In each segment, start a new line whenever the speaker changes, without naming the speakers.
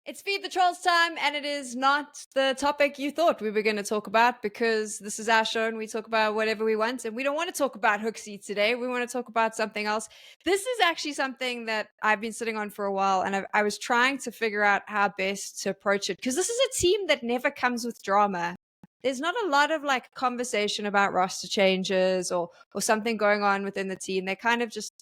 It's Feed the Trolls time, and it is not the topic you thought we were going to talk about, because this is our show and we talk about whatever we want. And we don't want to talk about HooXi today. We want to talk about something else. This is actually something that I've been sitting on for a while, and I was trying to figure out how best to approach it, because this is a team that never comes with drama. There's not a lot of like conversation about roster changes or something going on within the team. They kind of just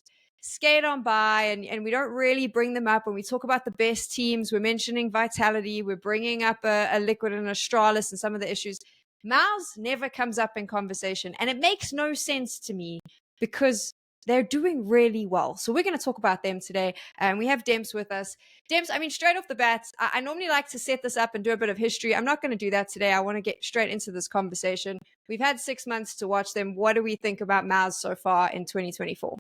skate on by, and we don't really bring them up when we talk about the best teams. We're mentioning Vitality, we're bringing up a Liquid and Astralis and some of the issues. Mouz never comes up in conversation, and it makes no sense to me because they're doing really well. So we're going to talk about them today, and we have Dempz with us. Dempz, I mean, straight off the bat, I normally like to set this up and do a bit of history. I'm not going to do that today. I want to get straight into this conversation. We've had 6 months to watch them. What do we think about Mouz so far in 2024?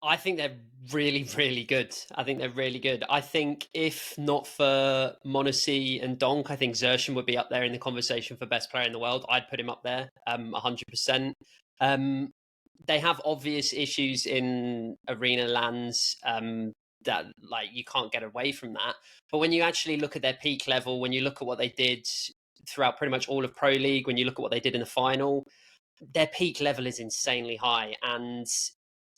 I think they're really, really good. I think they're really good. I think if not for HooXi and Donk, I think Xerxes would be up there in the conversation for best player in the world. I'd put him up there, 100%. They have obvious issues in arena lands that like you can't get away from that. But when you actually look at their peak level, when you look at what they did throughout pretty much all of Pro League, when you look at what they did in the final, their peak level is insanely high. And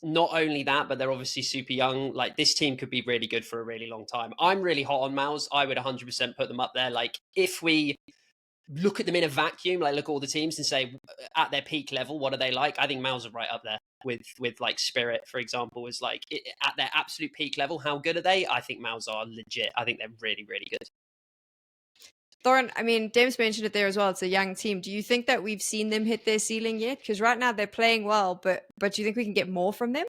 not only that, but they're obviously super young. Like, this team could be really good for a really long time. I'm really hot on Mouz. I would 100% put them up there. Like, if we look at them in a vacuum, like look at all the teams and say at their peak level, what are they like? I think Mouz are right up there with like Spirit, for example, is like at their absolute peak level. How good are they? I think Mouz are legit. I think they're really, really good.
Thorin, I mean, Dempz mentioned it there as well. It's a young team. Do you think that we've seen them hit their ceiling yet? Because right now they're playing well, but do you think we can get more from them?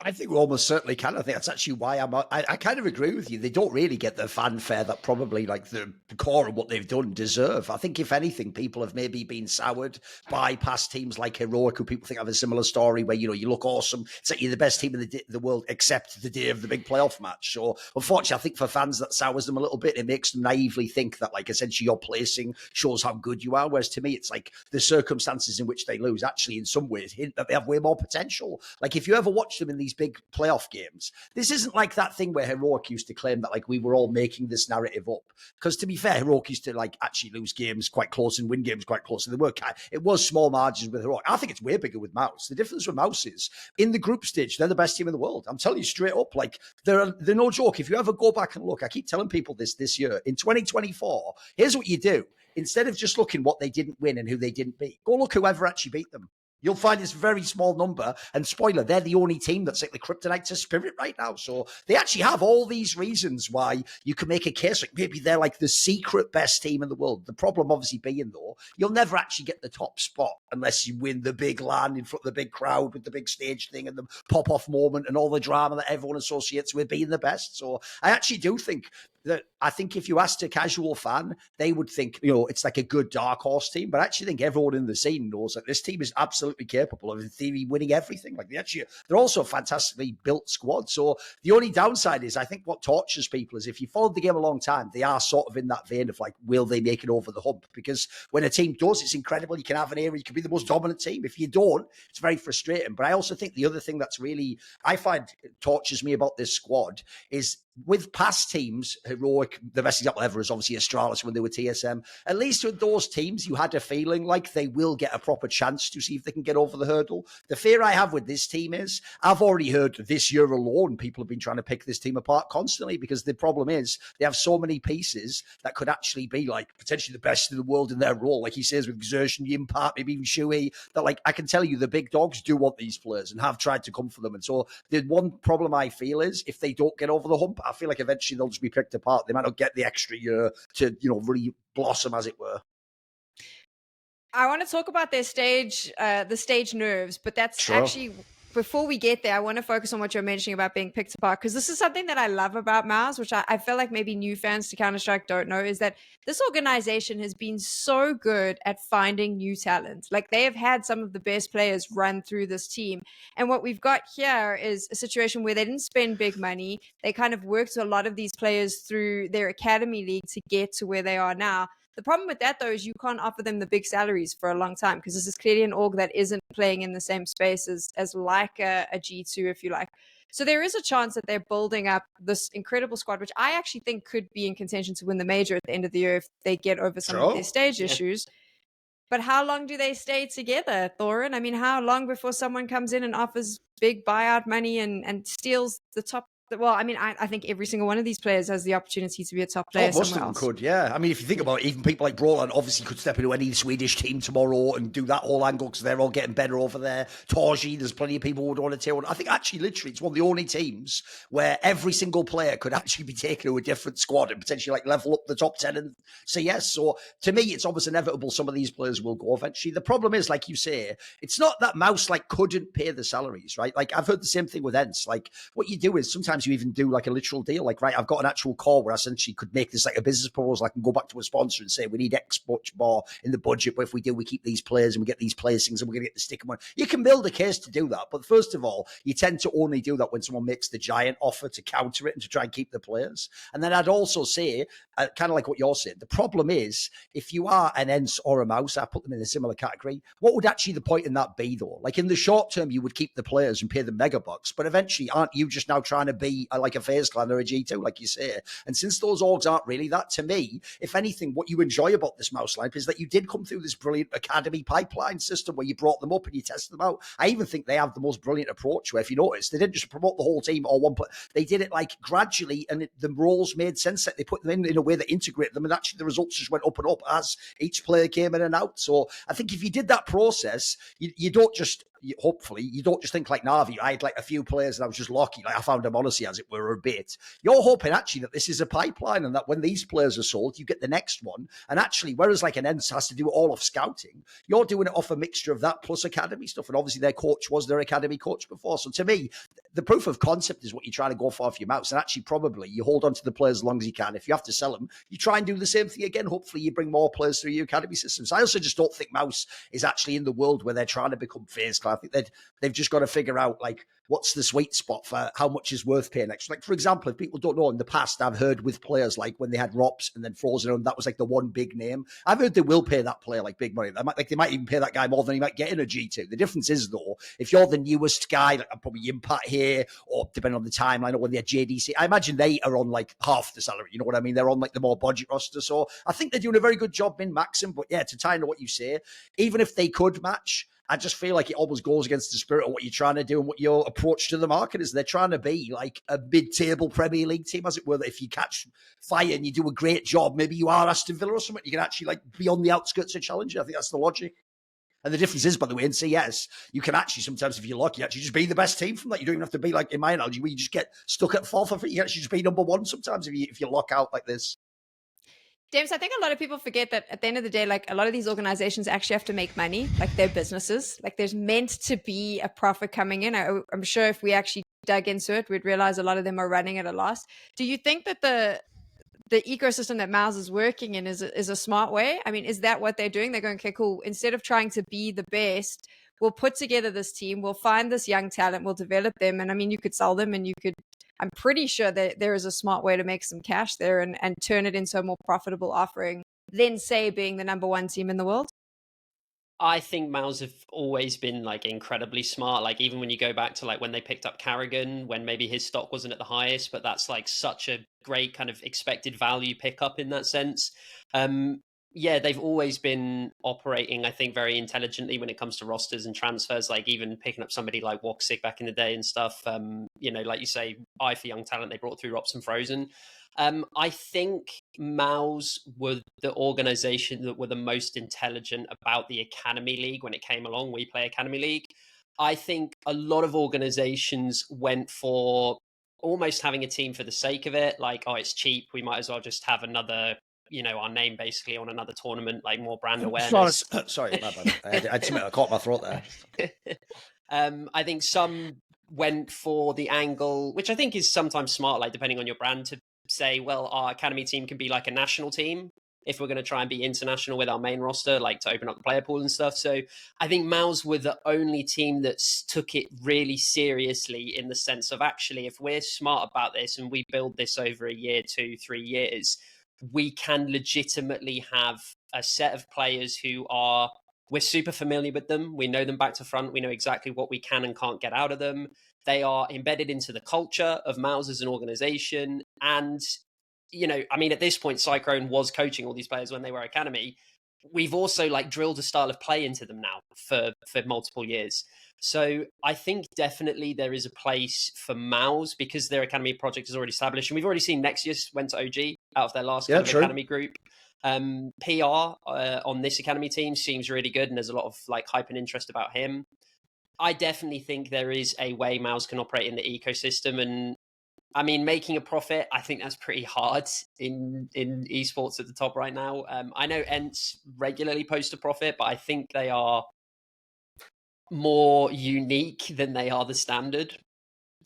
I think we almost certainly can. I think that's actually why I kind of agree with you. They don't really get the fanfare that probably like the core of what they've done deserve. I think if anything, people have maybe been soured by past teams like Heroic, who people think have a similar story where, you know, you look awesome. It's like you're the best team in the world, except the day of the big playoff match. So unfortunately, I think for fans that sours them a little bit. It makes them naively think that like essentially your placing shows how good you are. Whereas to me, it's like the circumstances in which they lose actually in some ways hint that they have way more potential. Like if you ever watch them in these big playoff games, this isn't like that thing where Heroic used to claim that like we were all making this narrative up, because to be fair, Heroic used to like actually lose games quite close and win games quite close, and it was small margins with Heroic. I think it's way bigger with Mouz. The difference with Mouz is in the group stage they're the best team in the world. I'm telling you straight up, like they're no joke. If you ever go back and look, I keep telling people this year in 2024, here's what you do. Instead of just looking what they didn't win and who they didn't beat, go look whoever actually beat them. You'll find it's a very small number. And spoiler, they're the only team that's like the kryptonite to Spirit right now. So they actually have all these reasons why you can make a case like maybe they're like the secret best team in the world. The problem obviously being, though, you'll never actually get the top spot unless you win the big LAN in front of the big crowd with the big stage thing and the pop-off moment and all the drama that everyone associates with being the best. So I actually do think that I think if you asked a casual fan, they would think, you know, it's like a good dark horse team. But I actually think everyone in the scene knows that this team is absolutely capable of, in theory, winning everything. Like they're also a fantastically built squad. So the only downside is I think what tortures people is if you followed the game a long time, they are sort of in that vein of like, will they make it over the hump? Because when a team does, it's incredible. You can have an era, you can be the most dominant team. If you don't, it's very frustrating. But I also think the other thing that's really, I find tortures me about this squad is with past teams, Heroic, the best example ever is obviously Astralis when they were TSM. At least with those teams, you had a feeling like they will get a proper chance to see if they can get over the hurdle. The fear I have with this team is I've already heard this year alone, people have been trying to pick this team apart constantly because the problem is they have so many pieces that could actually be like potentially the best in the world in their role. Like he says with Xerxes and Jimpphat, maybe even Siuhy, that like I can tell you the big dogs do want these players and have tried to come for them. And so the one problem I feel is if they don't get over the hump, I feel like eventually they'll just be picked apart. They might not get the extra year to, you know, really blossom, as it were.
I want to talk about their stage, the stage nerves, but that's actually, before we get there, I want to focus on what you're mentioning about being picked apart, because this is something that I love about Mouz, which I feel like maybe new fans to Counter-Strike don't know, is that this organization has been so good at finding new talent. Like they have had some of the best players run through this team. And what we've got here is a situation where they didn't spend big money. They kind of worked a lot of these players through their academy league to get to where they are now. The problem with that, though, is you can't offer them the big salaries for a long time, because this is clearly an org that isn't playing in the same space as like a G2, if you like. So there is a chance that they're building up this incredible squad, which I actually think could be in contention to win the major at the end of the year if they get over some of their stage issues. But how long do they stay together, Thorin? I mean, how long before someone comes in and offers big buyout money and steals the top? Well, I mean, I think every single one of these players has the opportunity to be a top player
most
somewhere
of them
else.
could, yeah. I mean, if you think about it, even people like Brollan obviously could step into any Swedish team tomorrow and do that whole angle because they're all getting better over there. Torzi, there's plenty of people who would want to take one. I think actually, literally, it's one of the only teams where every single player could actually be taken to a different squad and potentially like level up the top 10 and say yes. So to me, it's almost inevitable some of these players will go eventually. The problem is, like you say, it's not that Mouz like couldn't pay the salaries, right? Like I've heard the same thing with Ents. Like what you do is sometimes you even do like a literal deal. Like, right, I've got an actual call where I essentially could make this like a business proposal. I can go back to a sponsor and say, we need X much more in the budget, but if we do, we keep these players and we get these placings and we're going to get the sticker money. You can build a case to do that. But first of all, you tend to only do that when someone makes the giant offer to counter it and to try and keep the players. And then I'd also say, kind of like what you're saying, the problem is if you are an Ents or a Mouz, I put them in a similar category, what would actually the point in that be though? Like in the short term, you would keep the players and pay them mega bucks, but eventually aren't you just now trying to be like a FaZe Clan or a G2, like you say? And since those orgs aren't really that, to me, if anything, what you enjoy about this Mouz lineup is that you did come through this brilliant academy pipeline system where you brought them up and you tested them out. I even think they have the most brilliant approach where, if you notice, they didn't just promote the whole team or one player. They did it like gradually, and the roles made sense. That they put them in a way that integrated them, and actually the results just went up and up as each player came in and out. So I think if you did that process, you don't just, hopefully, you don't just think like Na'Vi. I had like a few players and I was just lucky. Like I found them, honestly, as it were, a bit. You're hoping actually that this is a pipeline and that when these players are sold, you get the next one. And actually, whereas like an Ents has to do it all off scouting, you're doing it off a mixture of that plus academy stuff. And obviously their coach was their academy coach before. So to me, the proof of concept is what you're trying to go for your Mouz. And actually, probably you hold on to the players as long as you can. If you have to sell them, you try and do the same thing again. Hopefully you bring more players through your academy systems. I also just don't think Mouz is actually in the world where they're trying to become FaZe Clan. I think they've just got to figure out like what's the sweet spot for how much is worth paying extra. Like, for example, if people don't know, in the past, I've heard with players like when they had Rops and then Frozen, and that was like the one big name. I've heard they will pay that player like big money. They might even pay that guy more than he might get in a G2. The difference is, though, if you're the newest guy, like I'm probably Jimpphat here, or depending on the timeline, or when they're JDC, I imagine they are on like half the salary. You know what I mean? They're on like the more budget roster. So I think they're doing a very good job min-maxing. But yeah, to tie into what you say, even if they could match, I just feel like it almost goes against the spirit of what you're trying to do and what your approach to the market is. They're trying to be like a mid-table Premier League team, as it were, that if you catch fire and you do a great job, maybe you are Aston Villa or something, you can actually like be on the outskirts of Challenger. I think that's the logic. And the difference is, by the way, in CS, you can actually sometimes, if you're lucky, actually just be the best team from that. You don't even have to be like, in my analogy, where you just get stuck at fourth or fifth. You can actually just be number one sometimes if you lock out like this.
Dempz, I think a lot of people forget that at the end of the day, like a lot of these organizations actually have to make money, like they're businesses. Like there's meant to be a profit coming in. I'm sure if we actually dug into it, we'd realize a lot of them are running at a loss. Do you think that the ecosystem that Mouz is working in is a smart way? I mean, is that what they're doing? They're going, okay, cool. Instead of trying to be the best, we'll put together this team, we'll find this young talent, we'll develop them. And I mean, you could sell them and you could, I'm pretty sure that there is a smart way to make some cash there and turn it into a more profitable offering than, say, being the number one team in the world.
I think Mouz have always been like incredibly smart. Like even when you go back to like when they picked up Carrigan, when maybe his stock wasn't at the highest, but that's like such a great kind of expected value pickup in that sense. Yeah, they've always been operating, I think, very intelligently when it comes to rosters and transfers, like even picking up somebody like HooXi back in the day and stuff. You know, like you say, eye for young talent, they brought through Rops and Frozen. I think Mouz were the organization that were the most intelligent about the Academy League when it came along. We play Academy League. I think a lot of organizations went for almost having a team for the sake of it. Like, oh, it's cheap, we might as well just have another, you know, our name basically on another tournament, like more brand awareness.
Sorry, my bad. I caught my throat there.
I think some went for the angle, which I think is sometimes smart, like depending on your brand, to say, well, our academy team can be like a national team if we're going to try and be international with our main roster, like to open up the player pool and stuff. So I think Mouz were the only team that took it really seriously in the sense of actually, if we're smart about this and we build this over a year, 2, 3 years, we can legitimately have a set of players who are We're super familiar with them. We know them back to front. We know exactly what we can and can't get out of them. They are embedded into the culture of Mouz as an organization. And, I mean, at this point, Sycrone was coaching all these players when they were academy. We've also drilled a style of play into them now for multiple years. So I think definitely there is a place for Mouz because their academy project is already established. And we've already seen Nexius went to OG out of their last academy group. PR on this academy team seems really good, and there's a lot of hype and interest about him. I definitely think there is a way Mouz can operate in the ecosystem, and I mean, making a profit, I think that's pretty hard in esports at the top right now. I know Ents regularly post a profit, but I think they are more unique than they are the standard.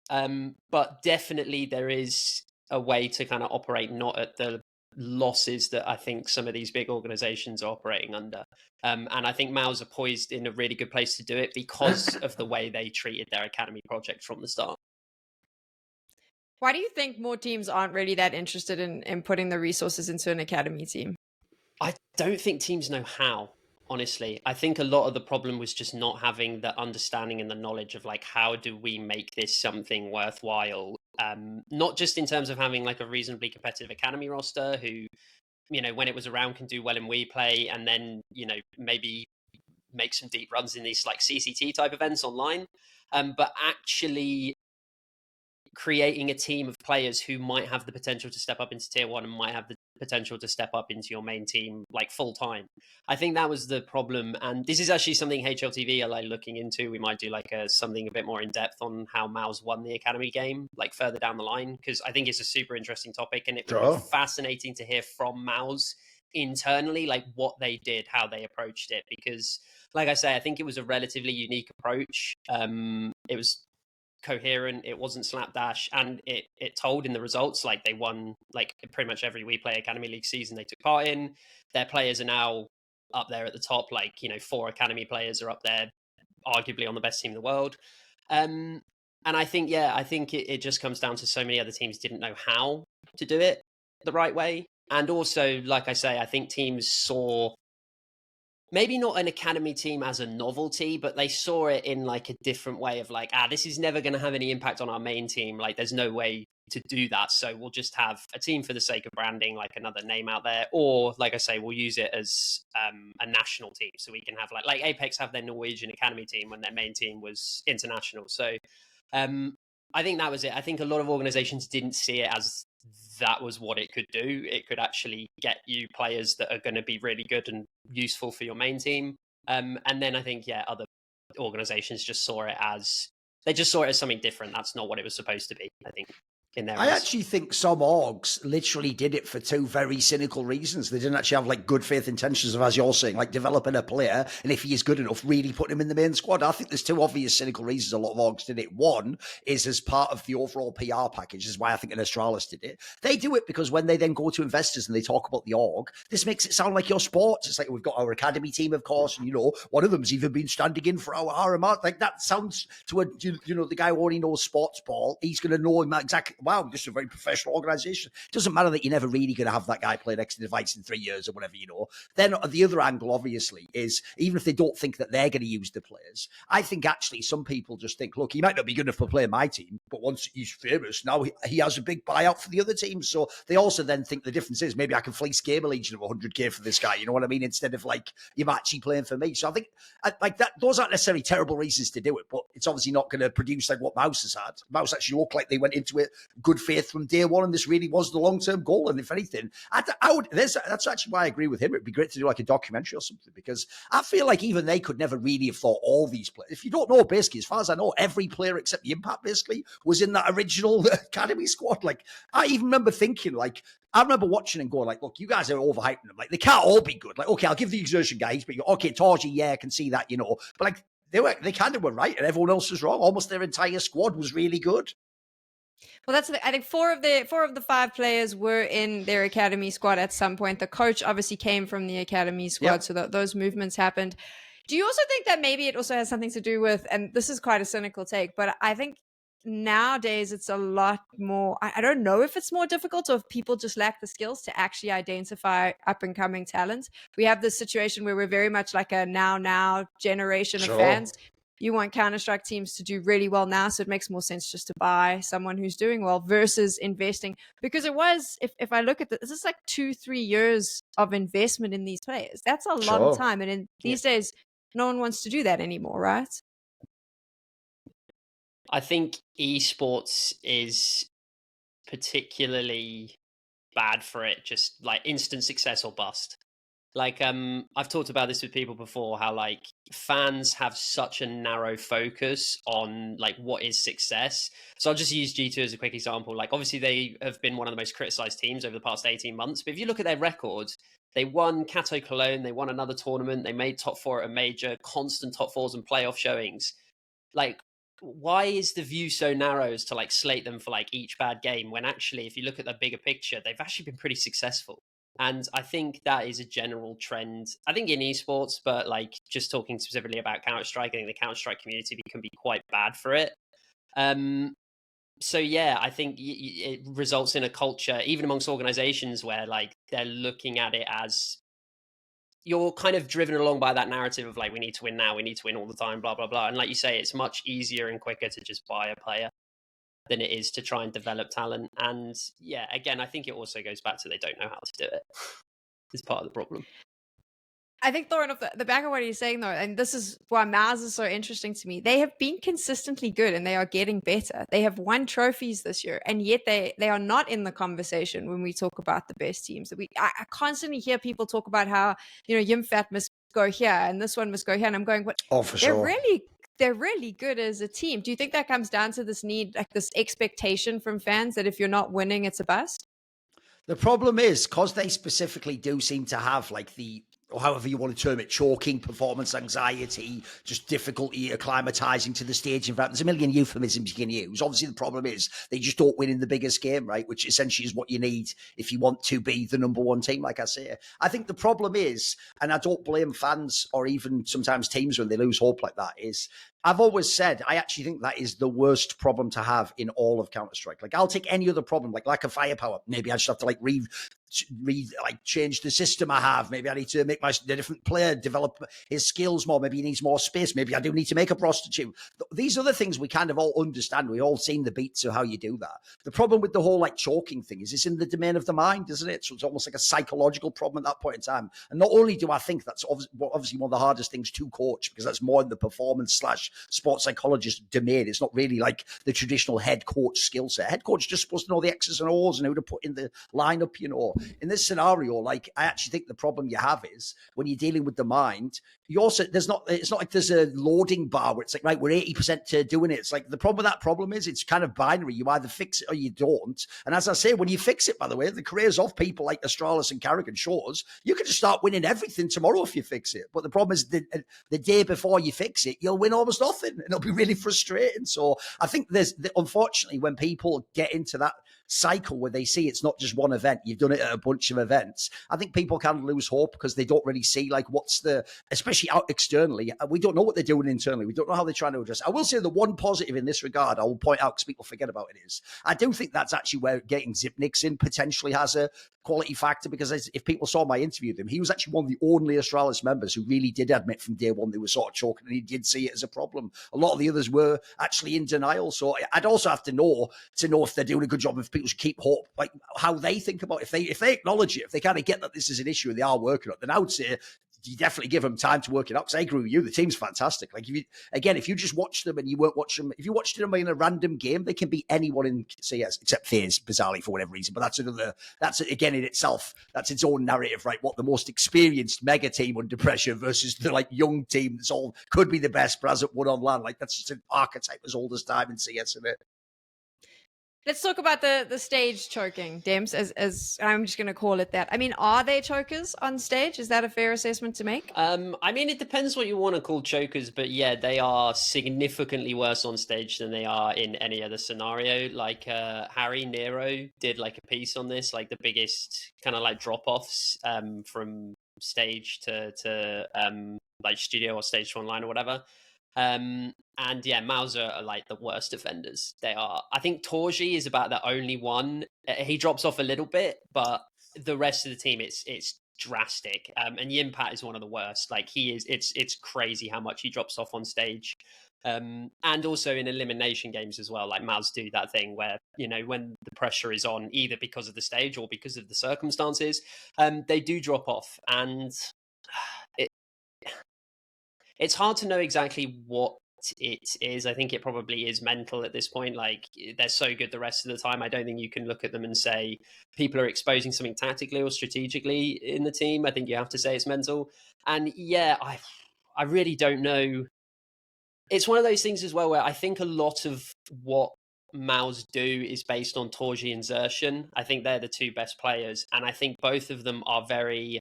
But definitely there is a way to kind of operate not at the losses that I think some of these big organizations are operating under. And I think Mouz are poised in a really good place to do it because of the way they treated their academy project from the start.
Why do you think more teams aren't really that interested in putting the resources into an academy team?
I don't think teams know how, honestly. I think a lot of the problem was just not having the understanding and the knowledge of how do we make this something worthwhile? Not just in terms of having a reasonably competitive academy roster who, when it was around can do well in WePlay and then, maybe make some deep runs in these CCT type events online. But actually creating a team of players who might have the potential to step up into tier 1 and might have the potential to step up into your main team full time. I think that was the problem, and this is actually something HLTV are looking into. We might do something a bit more in depth on how Mouz won the academy game further down the line, because I think it's a super interesting topic, and it would be fascinating to hear from Mouz internally what they did, how they approached it, because I say, I think it was a relatively unique approach. It was coherent, it wasn't slapdash, and it told in the results. They won pretty much every WePlay Academy League season they took part in. Their players are now up there at the top. 4 academy players are up there, arguably on the best team in the world. And I think it just comes down to so many other teams didn't know how to do it the right way. And also, I say, I think teams saw maybe not an academy team as a novelty, but they saw it in a different way of this is never going to have any impact on our main team. There's no way to do that. So we'll just have a team for the sake of branding, another name out there. Or I say, we'll use it as a national team. So we can have like Apex have their Norwegian academy team when their main team was international. So I think that was it. I think a lot of organizations didn't see it as that was what it could do. It could actually get you players that are going to be really good and useful for your main team. And then I think, other organizations just saw it as something different. That's not what it was supposed to be, I think.
I actually think some orgs literally did it for 2 very cynical reasons. They didn't actually have good faith intentions of, as you're saying, developing a player, and if he is good enough, really putting him in the main squad. I think there's 2 obvious cynical reasons a lot of orgs did it. One is as part of the overall PR package. This is why I think an Astralis did it. They do it because when they then go to investors and they talk about the org, this makes it sound like your sports. It's we've got our academy team, of course, and one of them's even been standing in for our RMR. That sounds to the guy who only knows sports ball. He's going to know him exactly. Wow, this is a very professional organization. It doesn't matter that you're never really going to have that guy play next to the device in 3 years or whatever, Then the other angle, obviously, is even if they don't think that they're going to use the players, I think actually some people just think, look, he might not be good enough to play my team, but once he's famous, now he has a big buyout for the other team. So they also then think the difference is maybe I can fleece Gamer Legion of 100k for this guy, you know what I mean? Instead of you're actually playing for me. So I think that those aren't necessarily terrible reasons to do it, but it's obviously not going to produce what Mouz has had. Mouz actually looked like they went into it good faith from day one, and this really was the long-term goal. And if anything, that's actually why I agree with him. It'd be great to do a documentary or something, because I feel even they could never really have thought all these players. If you don't know, basically, as far as I know, every player except Jimpphat basically was in that original academy squad. I even remember thinking, I remember watching and going, look, you guys are overhyping them. They can't all be good. Okay, I'll give the exertion guys, but okay, Torzi, yeah, I can see that, But they kind of were right, and everyone else was wrong. Almost their entire squad was really good.
Well, I think 4 of the 5 players were in their academy squad at some point. The coach obviously came from the academy squad, so those movements happened. Do you also think that maybe it also has something to do with, and this is quite a cynical take, but I think nowadays it's a lot more, I don't know if it's more difficult or if people just lack the skills to actually identify up and coming talent. We have this situation where we're very much like a now generation of
Sure.
fans. You want Counter-Strike teams to do really well now, so it makes more sense just to buy someone who's doing well versus investing. Because it was, if I look at this is like 2-3 years of investment in these players. That's a long
Sure.
time, and in these days no one wants to do that anymore, right?
I think esports is particularly bad for it, just like instant success or bust. Like I've talked about this with people before, how like fans have such a narrow focus on like what is success. So I'll just use G2 as a quick example. Like obviously they have been one of the most criticized teams over the past 18 months, but if you look at their record, they won Cato Cologne, they won another tournament, they made top 4 at a major, constant top 4s and playoff showings. Like, why is the view so narrow as to like slate them for like each bad game, when actually if you look at the bigger picture, they've actually been pretty successful? And I think that is a general trend, I think, in esports, but like just talking specifically about Counter-Strike, I think the Counter-Strike community can be quite bad for it. So yeah, I think it results in a culture, even amongst organizations, where like they're looking at it as you're kind of driven along by that narrative of like, we need to win now, we need to win all the time, blah, blah, blah. And like you say, it's much easier and quicker to just buy a player than it is to try and develop talent. And yeah, again, I think it also goes back to they don't know how to do it. Is part of the problem.
I think, Thorin, off the back of what he's saying, though, and this is why Mouz is so interesting to me, they have been consistently good and they are getting better. They have won trophies this year, and yet they are not in the conversation when we talk about the best teams. I constantly hear people talk about how, Jimpphat must go here and this one must go here, and I'm going, what?
Oh, for
They're
sure.
they're really good as a team. Do you think that comes down to this need, like this expectation from fans that if you're not winning, it's a bust?
The problem is, because they specifically do seem to have like or however you want to term it, choking, performance anxiety, just difficulty acclimatizing to the stage. In fact, there's a million euphemisms you can use. Obviously, the problem is they just don't win in the biggest game, right? Which essentially is what you need if you want to be the number one team, like I say. I think the problem is, and I don't blame fans or even sometimes teams when they lose hope like that, is I've always said, I actually think that is the worst problem to have in all of Counter-Strike. Like, I'll take any other problem, like lack of firepower. Maybe I just have to like change the system I have. Maybe I need to make the different player develop his skills more. Maybe he needs more space. Maybe I do need to make a prostitute. These other things we kind of all understand. We all seen the beats of how you do that. The problem with the whole like choking thing is it's in the domain of the mind, isn't it? So it's almost like a psychological problem at that point in time. And not only do I think that's obviously one of the hardest things to coach, because that's more in the performance / sports psychologist domain. It's not really like the traditional head coach skill set. Head coach is just supposed to know the X's and O's and who to put in the lineup, In this scenario, like, I actually think the problem you have is when you're dealing with the mind, it's not like there's a loading bar where it's like, right, we're 80% to doing it. It's like the problem with that problem is it's kind of binary. You either fix it or you don't. And as I say, when you fix it, by the way, the careers of people like Astralis and Carrigan shows, you can just start winning everything tomorrow if you fix it. But the problem is the day before you fix it, you'll win almost nothing. And it'll be really frustrating. So I think unfortunately, when people get into that cycle where they see it's not just one event, you've done it at a bunch of events, I think people can lose hope because they don't really see like especially out externally, we don't know what they're doing internally. We don't know how they're trying to address. I will say the one positive in this regard I will point out because people forget about it is I do think that's actually where getting Zipnix in potentially has a quality factor, because if people saw my interview with him, he was actually one of the only Astralis members who really did admit from day one they were sort of choking, and he did see it as a problem. A lot of the others were actually in denial. So I'd also have to know if they're doing a good job, if people should keep hope, like how they think about it. If they acknowledge it, if they kind of get that this is an issue and they are working on it, then I would say you definitely give them time to work it out. Because I agree with you, the team's fantastic. Like if you just watch them and you weren't watching them, if you watched them in a random game, they can beat anyone in CS except FaZe, bizarrely for whatever reason. But that's again in itself, that's its own narrative, right? What the most experienced mega team under pressure versus the like young team that's all could be the best but hasn't won on LAN. Like that's just an archetype as old as time in CS, isn't it?
Let's talk about the stage choking, Dempz, as I'm just going to call it that. I mean, are they chokers on stage? Is that a fair assessment to make?
I mean, it depends what you want to call chokers, but yeah, they are significantly worse on stage than they are in any other scenario. Like Harry Nero did like a piece on this, like the biggest kind of like drop-offs from stage to like studio or stage to online or whatever. And yeah, Mouz are like the worst defenders. They are. I think Torzi is about the only one. He drops off a little bit, but the rest of the team, it's drastic. And Jimpphat is one of the worst. Like he is. It's crazy how much he drops off on stage. And also in elimination games as well. Like Mouz do that thing where, you know, when the pressure is on, either because of the stage or because of the circumstances, they do drop off. And it's hard to know exactly what it is. I think it probably is mental at this point. Like they're so good the rest of the time. I don't think you can look at them and say people are exposing something tactically or strategically in the team. I think you have to say it's mental. And yeah, I really don't know. It's one of those things as well where I think a lot of what Mouz do is based on Torzi and Zershan. I think they're the two best players. And I think both of them are very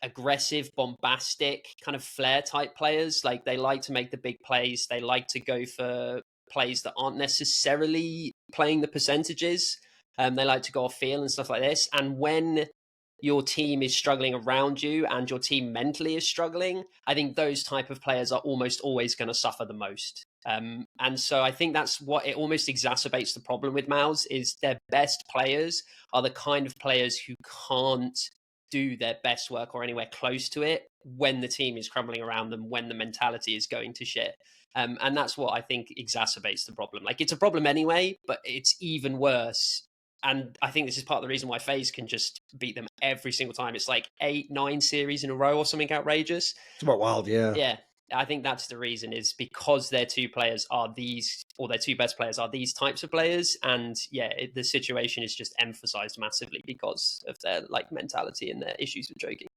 aggressive, bombastic, kind of flair type players. Like they like to make the big plays. They like to go for plays that aren't necessarily playing the percentages. They like to go off feel and stuff like this. And when your team is struggling around you and your team mentally is struggling, I think those type of players are almost always going to suffer the most. And so I think that's what it almost exacerbates the problem with Mouz is their best players are the kind of players who can't do their best work or anywhere close to it when the team is crumbling around them, when the mentality is going to shit. And that's what I think exacerbates the problem. Like it's a problem anyway, but it's even worse. And I think this is part of the reason why FaZe can just beat them every single time. It's like 8-9 series in a row or something outrageous.
It's about wild, yeah.
Yeah. I think that's the reason is because their two players are these, or their two best players are these types of players. And yeah, the situation is just emphasized massively because of their like mentality and their issues with joking.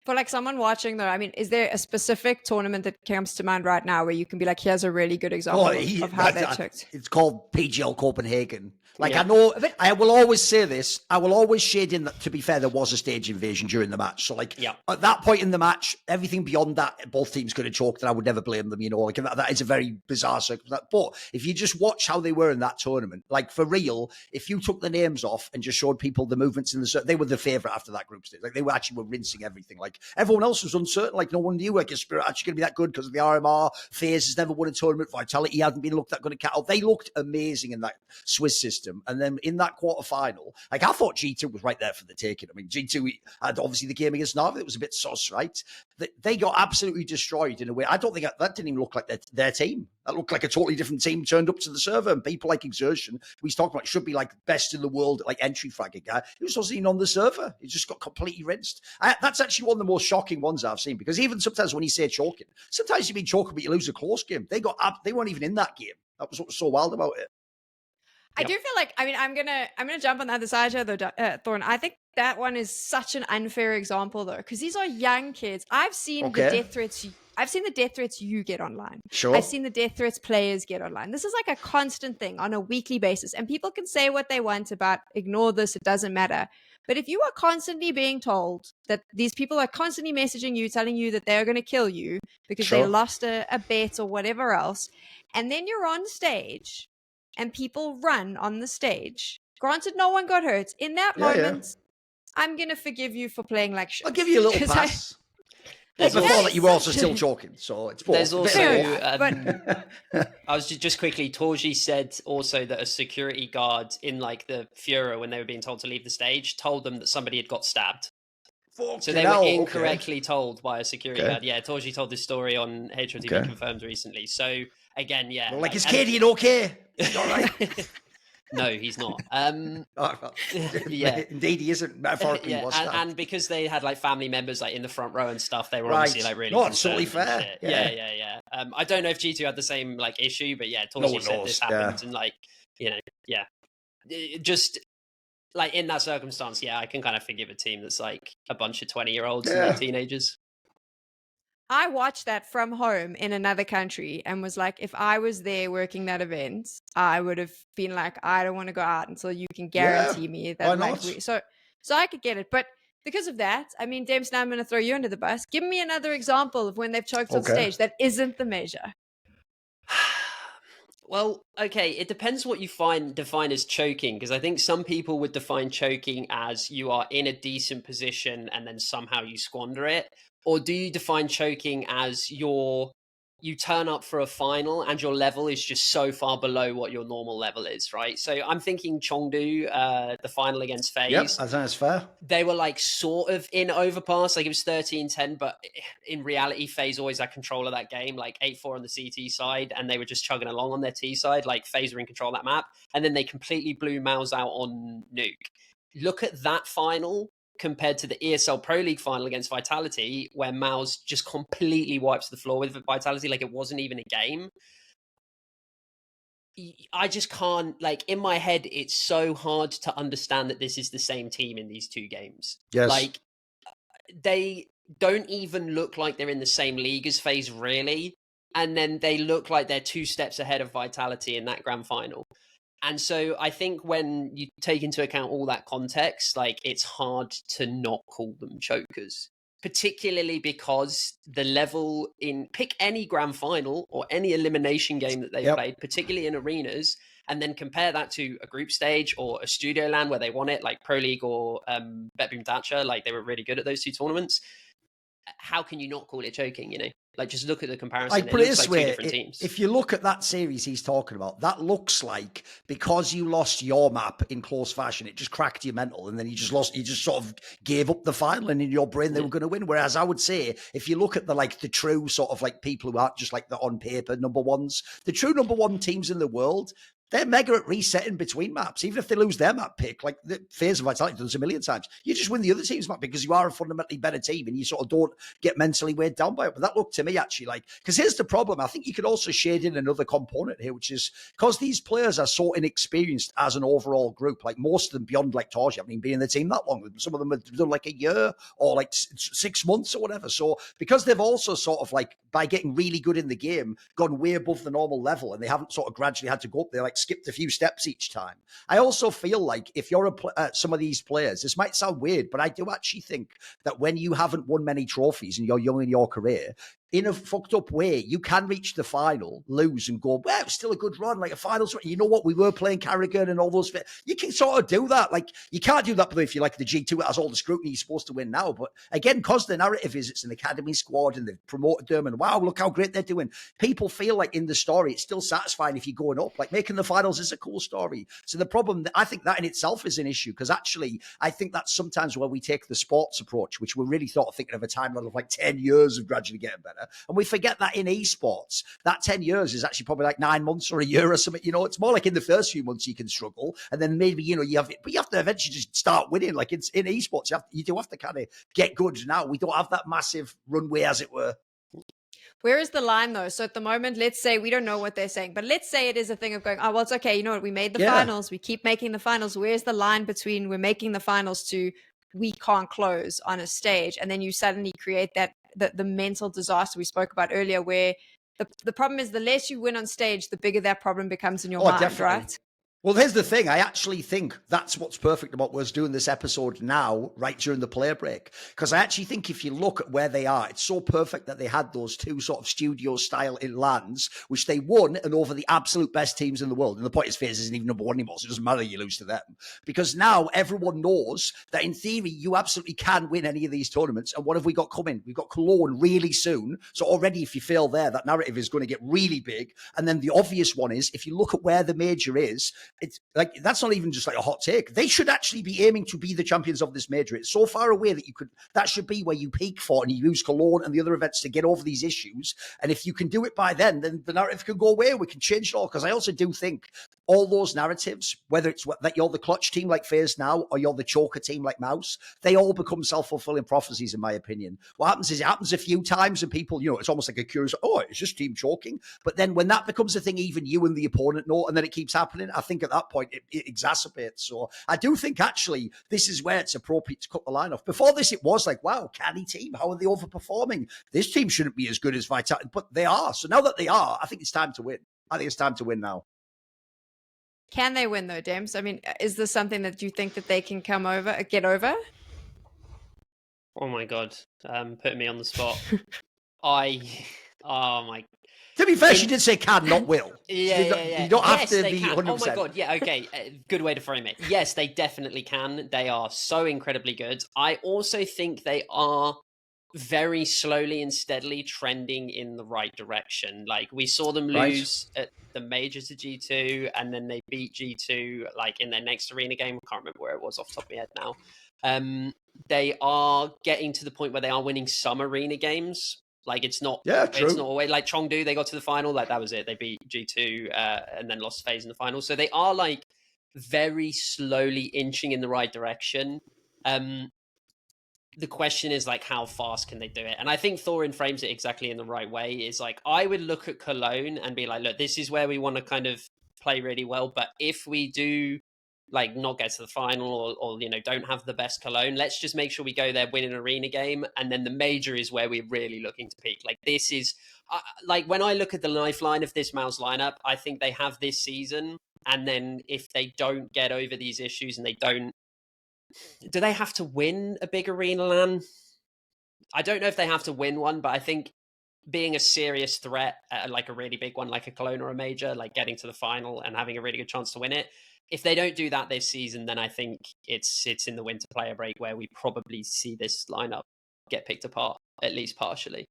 For like someone watching though, I mean, is there a specific tournament that comes to mind right now where you can be like, here's a really good example of how that took?
It's called PGL Copenhagen. Like
Yeah.
I know, I will always say this. I will always shade in that. To be fair, there was a stage invasion during the match. So like at that point in the match, everything beyond that, both teams could have choked, and I would never blame them. You know, like that is a very bizarre circumstance. But if you just watch how they were in that tournament, like for real, if you took the names off and just showed people the movements in the, they were the favorite after that group stage. Like they were actually rinsing everything. Like everyone else was uncertain. Like no one knew like is Spirit actually going to be that good because of the RMR. FaZe has never won a tournament. Vitality hadn't been looked that good at Cattle. They looked amazing in that Swiss system, and then in that quarterfinal, like I thought G2 was right there for the taking. I mean, G2 had obviously the game against Narva. It was a bit sus, right? They got absolutely destroyed in a way. I don't think that didn't even look like their team. That looked like a totally different team turned up to the server. And people like Exertion, we talked about, should be like best in the world, like entry fragging guy. He was wasn't even on the server. He just got completely rinsed. That's actually one of the most shocking ones I've seen, because even sometimes when you say choking, sometimes you mean choking, but you lose a close game. They weren't even in that game. That was what was so wild about it.
I do feel like, I mean, I'm gonna jump on the other side here though, Thorin. I think that one is such an unfair example though, because these are young kids. I've seen the death threats. I've seen the death threats you get online.
Sure.
I've seen the death threats players get online. This is like a constant thing on a weekly basis, and people can say what they want about ignore this. It doesn't matter. But if you are constantly being told that these people are constantly messaging you, telling you that they're going to kill you because they lost a bet or whatever else, and then you're on stage and people run on the stage. Granted, no one got hurt. In that moment, I'm going to forgive you for playing like shit.
I'll give you a little pass. But before that, you were also still choking, so it's both.
There's also,
but
I was just quickly, Torzi said also that a security guard in like the Furor, when they were being told to leave the stage, told them that somebody had got stabbed. So they were incorrectly told by a security guard. Yeah, Torzi told this story on HLTV Confirmed recently. So again,
well, like, is Cadian okay? All right.
No, he's not.
Yeah, indeed, he isn't. Metaphorically,
and because they had like family members like in the front row and stuff, they were obviously like really.
Not totally fair.
Yeah. I don't know if G2 had the same like issue, but yeah, Torzi said this happened, and like just like in that circumstance, I can kind of forgive a team that's like a bunch of 20-year-olds and their teenagers.
I watched that from home in another country and was like, if I was there working that event, I would have been like, I don't want to go out until you can guarantee me that. Like, so I could get it. But because of that, I mean, Dempz, now I'm going to throw you under the bus. Give me another example of when they've choked on stage that isn't the measure.
Well, okay, it depends what you define as choking, because I think some people would define choking as you are in a decent position and then somehow you squander it. Or do you define choking as you're you turn up for a final and your level is just so far below what your normal level is, right? So I'm thinking Chengdu, the final against FaZe.
Yep, I think that's fair.
They were like sort of in overpass, like it was 13-10, but in reality, FaZe always had control of that game, like 8-4 on the CT side, and they were just chugging along on their T side, like FaZe were in control of that map, and then they completely blew Mouz out on Nuke. Look at that final compared to the ESL Pro League final against Vitality, where Mouz just completely wipes the floor with Vitality like it wasn't even a game. I just can't, like, in my head, it's so hard to understand that this is the same team in these two games.
Yes.
Like, they don't even look like they're in the same league as FaZe, really. And then they look like they're 2 steps ahead of Vitality in that grand final. And so I think when you take into account all that context, like, it's hard to not call them chokers, particularly because the level in pick any grand final or any elimination game that they've played, particularly in arenas, and then compare that to a group stage or a studio land where they won it, like Pro League or Betboom Dacha, like they were really good at those 2 tournaments. How can you not call it choking, you know? Like, just look at the comparison.
Like, put it this
like 2
way,
different teams.
if you look at that series he's talking about, that looks like because you lost your map in close fashion, it just cracked your mental, and then you just sort of gave up the final, and in your brain they were going to win. Whereas I would say, if you look at the true sort of like people who aren't just like the on paper number ones, the true number 1 teams in the world, they're mega at resetting between maps. Even if they lose their map pick, like the FaZe of Vitality does a million times, you just win the other team's map because you are a fundamentally better team and you sort of don't get mentally weighed down by it. But that looked to me actually like, because here's the problem. I think you could also shade in another component here, which is because these players are so inexperienced as an overall group, like most of them beyond like Torzi haven't even been in the team that long. Some of them have done like a year or like 6 months or whatever. So because they've also sort of like, by getting really good in the game, gone way above the normal level, and they haven't sort of gradually had to go up there, like skipped a few steps each time. I also feel like if you're some of these players, this might sound weird, but I do actually think that when you haven't won many trophies and you're young in your career, in a fucked up way, you can reach the final, lose, and go, well, it was still a good run, like a finals. You know what? We were playing Carrigan and all those. You can sort of do that. Like, you can't do that, if you're like the G2, it has all the scrutiny, you're supposed to win now. But again, because the narrative is it's an academy squad and they've promoted them and wow, look how great they're doing. People feel like in the story, it's still satisfying if you're going up. Like, making the finals is a cool story. So the problem, I think that in itself is an issue, because actually, I think that's sometimes where we take the sports approach, which we're really sort of thinking of a timeline of like 10 years of gradually getting better. And we forget that in esports, that 10 years is actually probably like 9 months or a year or something. You know, it's more like in the first few months you can struggle, and then maybe, you know, you have to eventually just start winning. Like in esports, you do have to kind of get good. Now we don't have that massive runway, as it were.
Where is the line though? So at the moment, let's say we don't know what they're saying, but let's say it is a thing of going, oh, well, it's okay. You know what? We made the finals. We keep making the finals. Where's the line between we're making the finals to we can't close on a stage? And then you suddenly create that, the mental disaster we spoke about earlier, where the problem is the less you win on stage, the bigger that problem becomes in your mind, definitely. Right?
Well, here's the thing. I actually think that's what's perfect about us doing this episode now, right during the player break. Because I actually think if you look at where they are, it's so perfect that they had those 2 sort of studio style in lands, which they won, and over the absolute best teams in the world. And the point is, FaZe isn't even number 1 anymore, so it doesn't matter you lose to them. Because now everyone knows that in theory, you absolutely can win any of these tournaments. And what have we got coming? We've got Cologne really soon. So already, if you fail there, that narrative is going to get really big. And then the obvious one is, if you look at where the major is, it's like, that's not even just like a hot take. They should actually be aiming to be the champions of this major. It's so far away that that should be where you peak for, and you use Cologne and the other events to get over these issues. And if you can do it by then the narrative can go away. We can change it all. Because I also do think all those narratives, whether it's that you're the clutch team like FaZe now, or you're the choker team like Mouz, they all become self-fulfilling prophecies, in my opinion. What happens is, it happens a few times and people, you know, it's almost like a curious, oh, it's just team choking. But then when that becomes a thing, even you and the opponent know, and then it keeps happening, I think at that point, it exacerbates. So I do think actually this is where it's appropriate to cut the line off. Before this, it was like, wow, canny team, how are they overperforming? This team shouldn't be as good as Vitality, but they are. So now that they are, I think it's time to win. I think it's time to win now.
Can they win though, Dempz? I mean, is this something that you think that they can get over?
Oh my God, putting me on the spot. Oh my.
To be fair, she did say can, not will.
Yeah.
You don't have to be 100%.
Oh my God, yeah, okay. Good way to frame it. Yes, they definitely can. They are so incredibly good. I also think they are very slowly and steadily trending in the right direction. Like we saw them
Right.
lose at the major to G2, and then they beat G2 like in their next arena game. I can't remember where it was off the top of my head now. They are getting to the point where they are winning some arena games. Like it's not always like Chengdu. They got to the final, like that was it. They beat G2 and then lost phase in the final. So they are like very slowly inching in the right direction. The question is like how fast can they do it? And I think Thorin frames it exactly in the right way. Is like I would look at Cologne and be like, look, this is where we want to kind of play really well. But if we do like not get to the final or you know don't have the best Cologne, let's just make sure we go there, win an arena game, and then the major is where we're really looking to peak. Like this is like when I look at the lifeline of this Mouse lineup, I think they have this season, and then if they don't get over these issues and they don't, do they have to win a big arena LAN? I don't know if they have to win one, but I think being a serious threat, like a really big one, like a Cologne or a major, like getting to the final and having a really good chance to win it. If they don't do that this season, then I think it's in the winter player break where we probably see this lineup get picked apart, at least partially.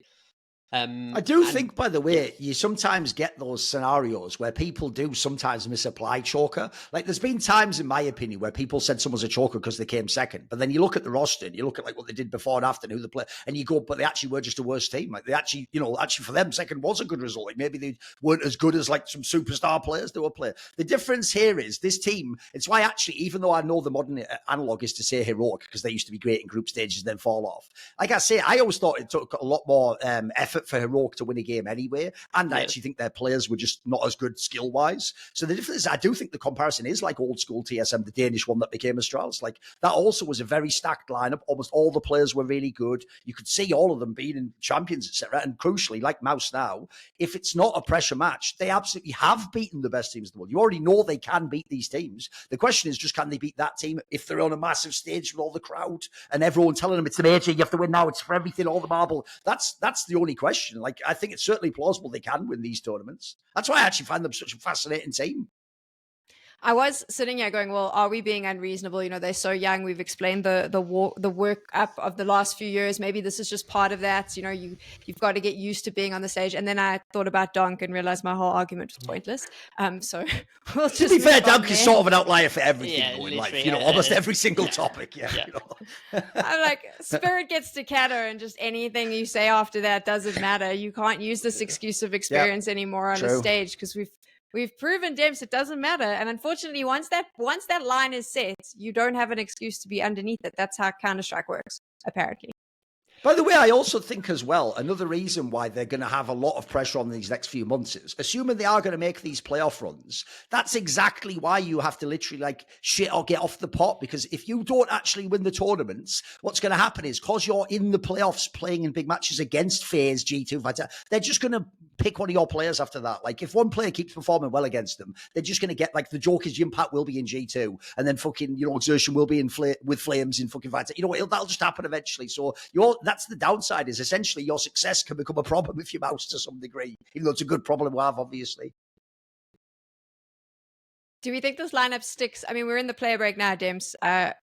I do think, by the way, you sometimes get those scenarios where people do sometimes misapply choker. Like there's been times, in my opinion, where people said someone's a choker because they came second. But then you look at the roster and you look at like what they did before and after and who they play, and you go, but they actually were just a worse team. Like they actually, you know, actually for them, second was a good result. Like maybe they weren't as good as like some superstar players they were playing. The difference here is this team, it's why actually, even though I know the modern analog is to say heroic because they used to be great in group stages and then fall off. Like I say, I always thought it took a lot more effort for heroic to win a game anyway, and I actually think their players were just not as good skill wise. So the difference is I do think the comparison is like old school TSM, the Danish one that became Astralis. Like that also was a very stacked lineup. Almost all the players were really good. You could see all of them being in champions, etc. And crucially, like Mouse now, if it's not a pressure match, they absolutely have beaten the best teams in the world. You already know they can beat these teams. The question is just, can they beat that team if they're on a massive stage with all the crowd and everyone telling them it's the major, you have to win now, it's for everything, all the marble. That's the only question. Like I think it's certainly plausible they can win these tournaments. That's why I actually find them such a fascinating team.
I was sitting here going, well, are we being unreasonable? You know, they're so young. We've explained the work up of the last few years. Maybe this is just part of that. You know, you've got to get used to being on the stage. And then I thought about Donk and realized my whole argument was pointless. So we'll just
to be fair, Donk is sort of an outlier for everything in life. You know, almost every single topic. Yeah. You know.
I'm like, Spirit gets to Cato, and just anything you say after that doesn't matter. You can't use this excuse of experience anymore on a stage because we've proven Dempz it doesn't matter. And unfortunately, once that line is set, you don't have an excuse to be underneath it. That's how Counter-Strike works, apparently.
By the way, I also think as well, another reason why they're going to have a lot of pressure on these next few months is, assuming they are going to make these playoff runs, that's exactly why you have to literally like shit or get off the pot. Because if you don't actually win the tournaments, what's going to happen is, because you're in the playoffs playing in big matches against FaZe, G2, they're just going to pick one of your players after that. Like if one player keeps performing well against them, they're just going to get like the joke is Jimpphat will be in G2 and then fucking, you know, Exertion will be in with Flames in fucking Vita. You know, that'll just happen eventually. So that's the downside, is essentially your success can become a problem if you Mouse to some degree, even though it's a good problem to have, obviously.
Do we think this lineup sticks? I mean, we're in the player break now, Dempz.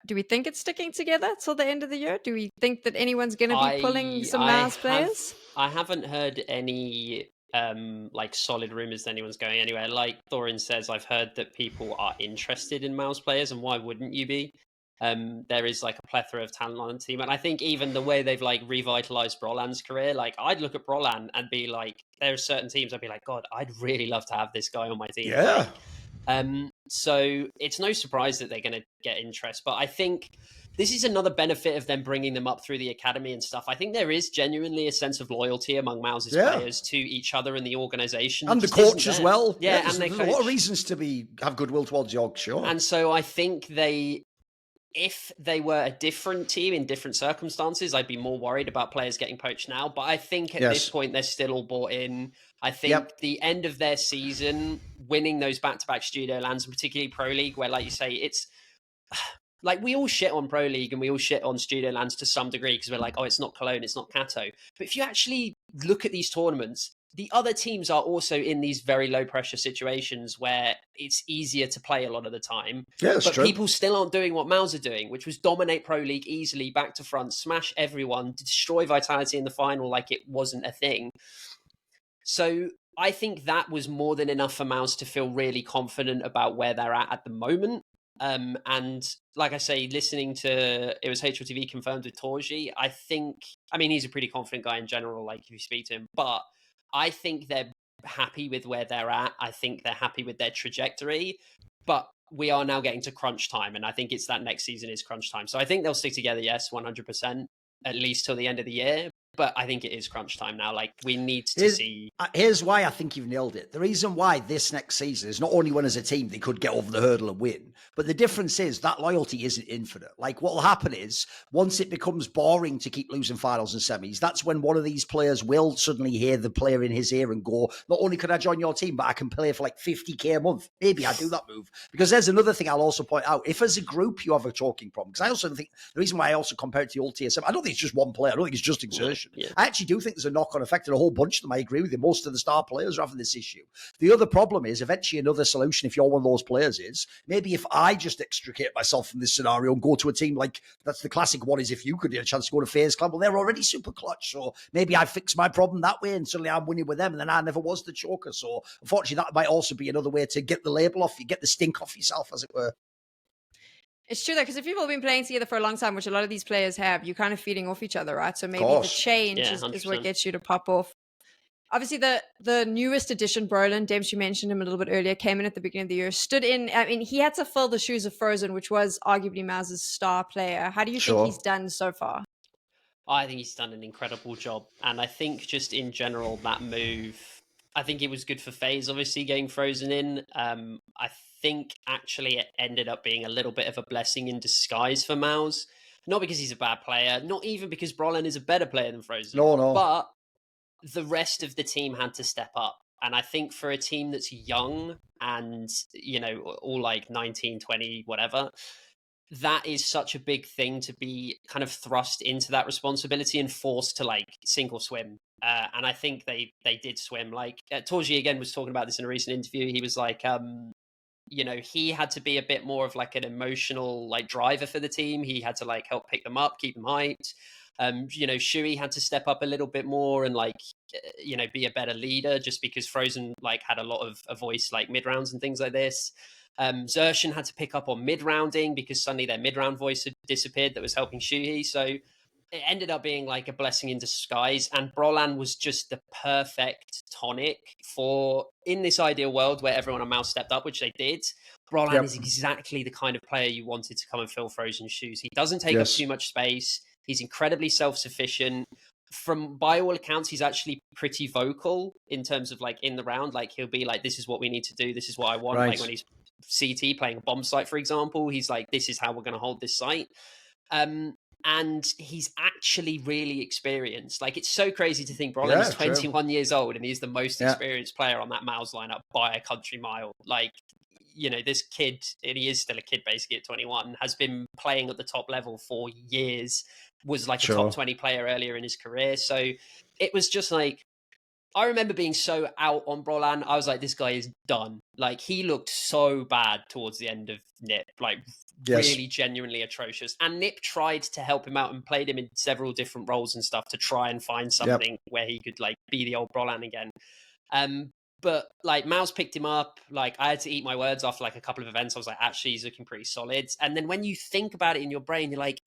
Do we think it's sticking together till the end of the year? Do we think that anyone's going to be pulling some Mouse players?
I haven't heard any like solid rumors that anyone's going anywhere. Like Thorin says, I've heard that people are interested in Mouse players, and why wouldn't you be? There is like a plethora of talent on the team, and I think even the way they've like revitalized Brollan's career, like I'd look at Brollan and be like, there are certain teams I'd be like, God, I'd really love to have this guy on my team.
Yeah.
So it's no surprise that they're going to get interest, but I think this is another benefit of them bringing them up through the academy and stuff. I think there is genuinely a sense of loyalty among Mouse's players to each other and the organization.
And the coach as well.
Yeah,
and there's a lot of reasons to have goodwill towards York, sure.
And so I think if they were a different team in different circumstances, I'd be more worried about players getting poached now. But I think at this point, they're still all bought in. I think the end of their season, winning those back-to-back studio lands, and particularly Pro League, where, like you say, it's like we all shit on Pro League and we all shit on studio lands to some degree because we're like, oh, it's not Cologne, it's not Cato. But if you actually look at these tournaments, the other teams are also in these very low pressure situations where it's easier to play a lot of the time.
Yeah, that's
but
true.
People still aren't doing what Mouz are doing, which was dominate Pro League easily, back to front, smash everyone, destroy Vitality in the final like it wasn't a thing. So I think that was more than enough for Mouz to feel really confident about where they're at the moment. And like I say, listening to, it was HLTV confirmed with Torzi, I mean, he's a pretty confident guy in general, like if you speak to him, but I think they're happy with where they're at. I think they're happy with their trajectory, but we are now getting to crunch time. And I think it's that next season is crunch time. So I think they'll stick together. Yes, 100%, at least till the end of the year. But I think it is crunch time now. Like, we need to see.
Here's why I think you've nailed it. The reason why this next season is not only when as a team they could get over the hurdle and win, but the difference is that loyalty isn't infinite. Like, what will happen is once it becomes boring to keep losing finals and semis, that's when one of these players will suddenly hear the player in his ear and go, not only can I join your team, but I can play for like 50k a month. Maybe I do that move. Because there's another thing I'll also point out. If as a group you have a choking problem, because I also think the reason why I also compare it to the old TSM, I don't think it's just one player. I don't think it's just exertion.
Yeah.
I actually do think there's a knock-on effect, and a whole bunch of them, I agree with you. Most of the star players are having this issue. The other problem is, eventually another solution, if you're one of those players, is maybe if I just extricate myself from this scenario and go to a team like, that's the classic one, is if you could get a chance to go to FaZe Clan, well, they're already super clutch, so maybe I fix my problem that way, and suddenly I'm winning with them, and then I never was the choker. So unfortunately, that might also be another way to get the label off you, get the stink off yourself, as it were.
It's true, though, because if people have been playing together for a long time, which a lot of these players have, you're kind of feeding off each other, right? So maybe the change is what gets you to pop off. Obviously, the newest addition, Brollan, Dempz, you mentioned him a little bit earlier, came in at the beginning of the year, stood in. I mean, he had to fill the shoes of Frozen, which was arguably Mouz's star player. How do you think he's done so far?
I think he's done an incredible job. And I think just in general, that move, I think it was good for FaZe, obviously, getting Frozen in. I think actually it ended up being a little bit of a blessing in disguise for Mouz. Not because he's a bad player, not even because Brollan is a better player than Frozen.
No.
But the rest of the team had to step up. And I think for a team that's young and, you know, all like 19, 20, whatever, that is such a big thing to be kind of thrust into that responsibility and forced to like sink or swim. And I think they did swim. Like Torzi again was talking about this in a recent interview. He was like, you know, he had to be a bit more of like an emotional like driver for the team. He had to like help pick them up, keep them hyped. You know, Siuhy had to step up a little bit more and like, you know, be a better leader, just because Frozen like had a lot of a voice like mid rounds and things like this. Xerxhen had to pick up on mid rounding because suddenly their mid round voice had disappeared that was helping Siuhy. So it ended up being like a blessing in disguise. And Brollan was just the perfect tonic for, in this ideal world where everyone on Mouz stepped up, which they did. Brollan is exactly the kind of player you wanted to come and fill Frozen's shoes. He doesn't take up too much space. He's incredibly self-sufficient. By all accounts, he's actually pretty vocal in terms of like in the round. Like he'll be like, this is what we need to do. This is what I want.
Right.
Like when he's CT playing a bomb site, for example, he's like, this is how we're going to hold this site. And he's actually really experienced. Like, it's so crazy to think Brollan is 21 years old and he's the most experienced player on that Mouz lineup by a country mile. Like, you know, this kid, and he is still a kid basically at 21, has been playing at the top level for years, was like a top 20 player earlier in his career. So it was just like, I remember being so out on Brollan. I was like, this guy is done. Like, he looked so bad towards the end of NIP, like really genuinely atrocious. And NIP tried to help him out and played him in several different roles and stuff to try and find something where he could like be the old Brollan again. But like Mouz picked him up. Like, I had to eat my words after like a couple of events. I was like, actually, he's looking pretty solid. And then when you think about it in your brain, you're like,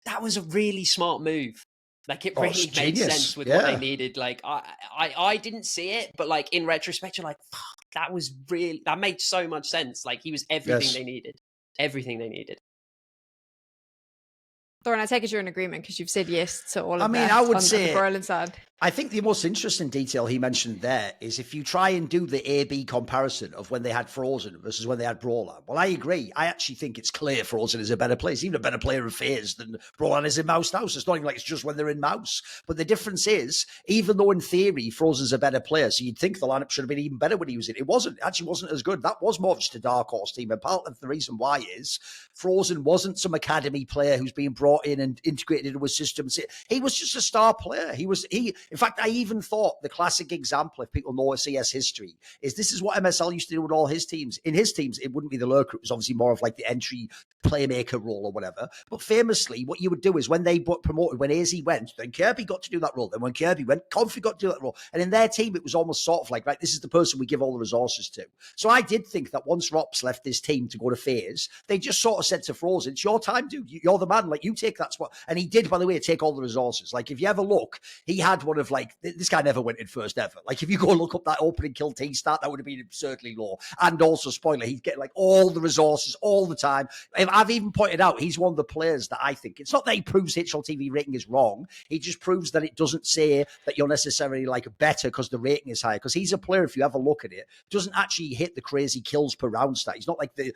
that was a really smart move. Like, it really made sense with what they needed. Like, I didn't see it, but like in retrospect, you're like, fuck, that made so much sense. Like, he was everything they needed. Everything they needed.
Thorin, I take it you're in agreement because you've said yes to all of that.
I mean, I would say,
on the Brollan side.
I think the most interesting detail he mentioned there is if you try and do the A-B comparison of when they had Frozen versus when they had Brollan. Well, I agree. I actually think it's clear Frozen is a better player. He's even a better player in FaZe than Brollan is in Mouz now. So it's not even like it's just when they're in Mouz. But the difference is, even though in theory Frozen's a better player, so you'd think the lineup should have been even better when he was in. It wasn't. It actually wasn't as good. That was more of just a dark horse team. And part of the reason why is Frozen wasn't some academy player who's being brought in and integrated into a system. He was just a star player. He In fact, I even thought the classic example, if people know CS history, is this is what MSL used to do with all his teams. In his teams, it wouldn't be the lurker. It was obviously more of like the entry playmaker role or whatever. But famously, what you would do is when they got promoted, when AZ went, then Kirby got to do that role. Then when Kirby went, Comfy got to do that role. And in their team, it was almost sort of like, right, this is the person we give all the resources to. So I did think that once Rops left his team to go to FaZe, they just sort of said to Frozen, it's your time, dude. You're the man. Like, you take that spot. And he did, by the way, take all the resources. Like, if you ever look, he had one of like, this guy never went in first ever. Like, if you go look up that opening kill T start, that would have been absurdly low. And also, spoiler, he'd get like all the resources all the time. I've even pointed out he's one of the players that I think, it's not that he proves HLTV rating is wrong. He just proves that it doesn't say that you're necessarily like better because the rating is higher. Because he's a player, if you ever look at it, doesn't actually hit the crazy kills per round stat. He's not like the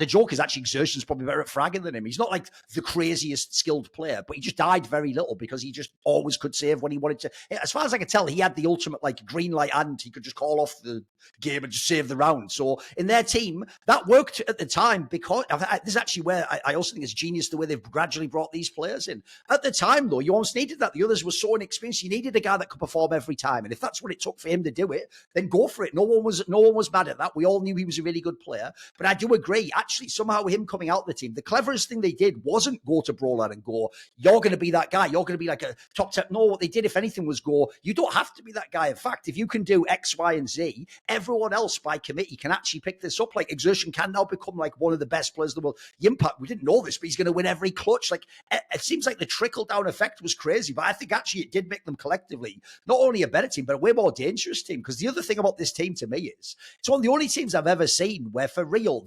joke is actually Xerxion's probably better at fragging than him. He's not like the craziest skilled player, but he just died very little because he just always could save when he wanted to. As far as I can tell, he had the ultimate like green light and he could just call off the game and just save the round. So in their team, that worked at the time because this is actually where I also think it's genius the way they've gradually brought these players in. At the time, though, you almost needed that. The others were so inexperienced. You needed a guy that could perform every time. And if that's what it took for him to do it, then go for it. No one was mad at that. We all knew he was a really good player. But I do agree. Actually, somehow him coming out of the team, the cleverest thing they did wasn't go to Brollan and go, you're going to be that guy. You're going to be like a top 10. No, what they did, if anything, was go, you don't have to be that guy. In fact, if you can do X, Y, and Z, everyone else by committee can actually pick this up. Like Exertion can now become like one of the best players in the world. Jimpphat, we didn't know this, but he's going to win every clutch. Like it seems like the trickle down effect was crazy, but I think actually it did make them collectively not only a better team, but a way more dangerous team. Because the other thing about this team to me is it's one of the only teams I've ever seen where for real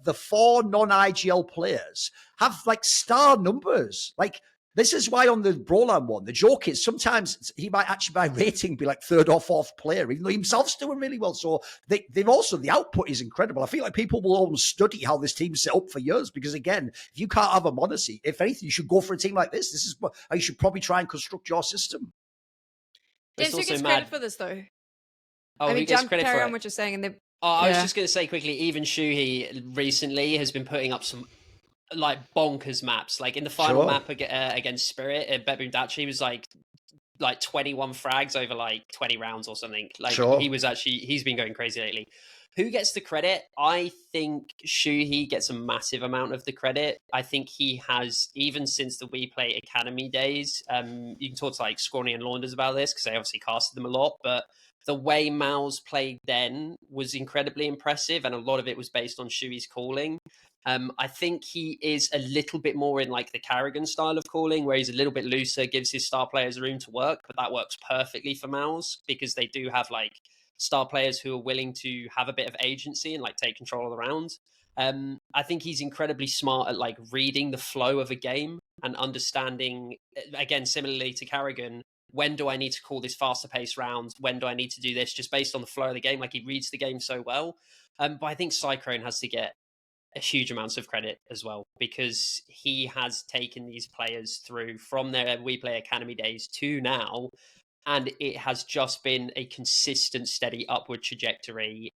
the four non-IGL players have like star numbers. Like this is why on the Brollan one, the joke is sometimes he might actually by rating be like third or fourth player, even though himself's doing really well. So they've also, the output is incredible. I feel like people will almost study how this team's set up for years because again, if you can't have a Monacy, if anything, you should go for a team like this. This is how you should probably try and construct your system.
Dempz, who gets credit for this though?
Oh,
I mean,
who gets credit
carry
for
on
it?
what you're saying. And
I was just going to say quickly, even Siuhy recently has been putting up some like bonkers maps. Like in the final map against Spirit, Bebum Dachi was like 21 frags over like 20 rounds or something. Like he's been going crazy lately. Who gets the credit? I think Siuhy gets a massive amount of the credit. I think he has, even since the We Play Academy days, you can talk to like Sycrone and Launders about this because they obviously casted them a lot, but the way Mouz played then was incredibly impressive, and a lot of it was based on Siuhy's calling. I think he is a little bit more in like the Carrigan style of calling, where he's a little bit looser, gives his star players room to work, but that works perfectly for Mouz because they do have like star players who are willing to have a bit of agency and like take control of the round. I think he's incredibly smart at like reading the flow of a game and understanding, again, similarly to Carrigan, when do I need to call this faster paced round? When do I need to do this? Just based on the flow of the game. Like he reads the game so well. But I think Sycrone has to get a huge amounts of credit as well because he has taken these players through from their We Play Academy days to now, and it has just been a consistent, steady upward trajectory.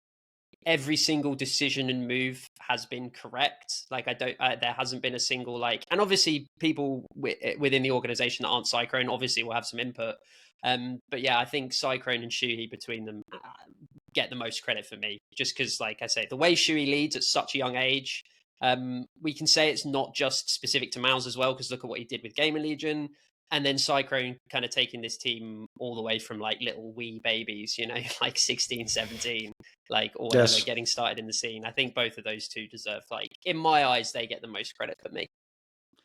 Every single decision and move has been correct. Like there hasn't been a single like, and obviously people within the organization that aren't Sycrone obviously will have some input. But yeah, I think Sycrone and Siuhy between them get the most credit for me, just because, like I say, the way Siuhy leads at such a young age, we can say it's not just specific to Mouz as well, because look at what he did with Gamer Legion. And then Sycrone kind of taking this team all the way from like little wee babies, you know, like 16, 17, like or whatever, getting started in the scene. I think both of those two deserve, like, in my eyes, they get the most credit for me.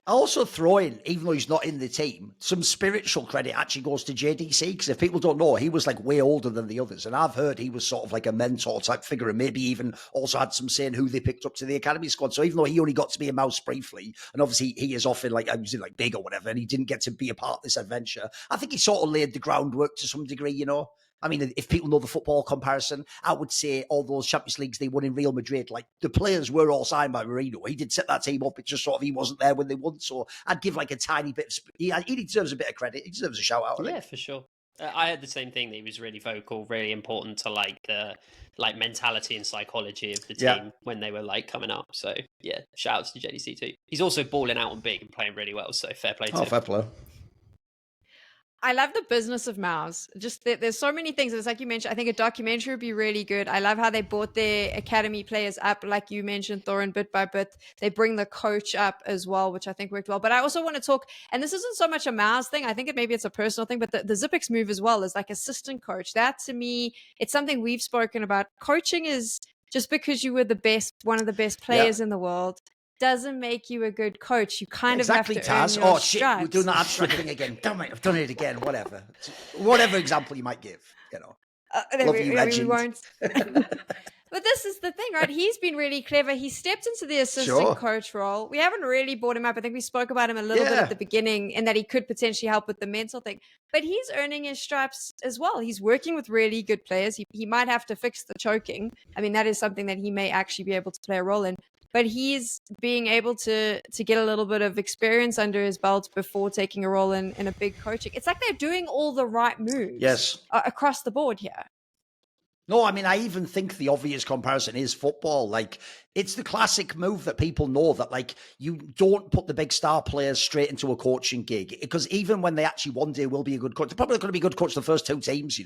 I also throw in, even though he's not in the team, some spiritual credit actually goes to JDC, because if people don't know, he was like way older than the others. And I've heard he was sort of like a mentor type figure and maybe even also had some say in who they picked up to the academy squad. So even though he only got to be a Mouz briefly, and obviously he is often like, I was in like big or whatever, and he didn't get to be a part of this adventure, I think he sort of laid the groundwork to some degree, you know? I mean, if people know the football comparison, I would say all those Champions Leagues they won in Real Madrid, like the players were all signed by Mourinho. He did set that team up. It's just sort of he wasn't there when they won. So I'd give like a tiny bit of, he deserves a bit of credit. He deserves a shout out.
Yeah, for sure. I had the same thing. That he was really vocal, really important to like the like mentality and psychology of the team when they were like coming up. So yeah, shout outs to JDC too. He's also balling out and big and playing really well. So fair play to him.
Fair play.
I love the business of Mouz. Just there's so many things. It's like you mentioned, I think a documentary would be really good. I love how they brought their academy players up, like you mentioned, Thorin, bit by bit. They bring the coach up as well, which I think worked well. But I also want to talk, and this isn't so much a Mouz thing. I think maybe it's a personal thing, but the Zippix move as well is like assistant coach. That to me, it's something we've spoken about. Coaching is just because you were the best, one of the best players in the world, doesn't make you a good coach. You kind of have to earn your
Oh shit,
stripes.
we're doing that abstract thing again. Damn it, I've done it again. Whatever example you might give, Love you, legend.
We won't. But this is the thing, right? He's been really clever. He stepped into the assistant coach role. We haven't really brought him up. I think we spoke about him a little bit at the beginning, and that he could potentially help with the mental thing. But he's earning his stripes as well. He's working with really good players. He might have to fix the choking. I mean, that is something that he may actually be able to play a role in. But he's being able to get a little bit of experience under his belt before taking a role in a big coaching. It's like they're doing all the right moves across the board here.
No, I mean, I even think the obvious comparison is football. Like, it's the classic move that people know that, like, you don't put the big star players straight into a coaching gig, because even when they actually one day will be a good coach, they're probably going to be a good coach the first two teams,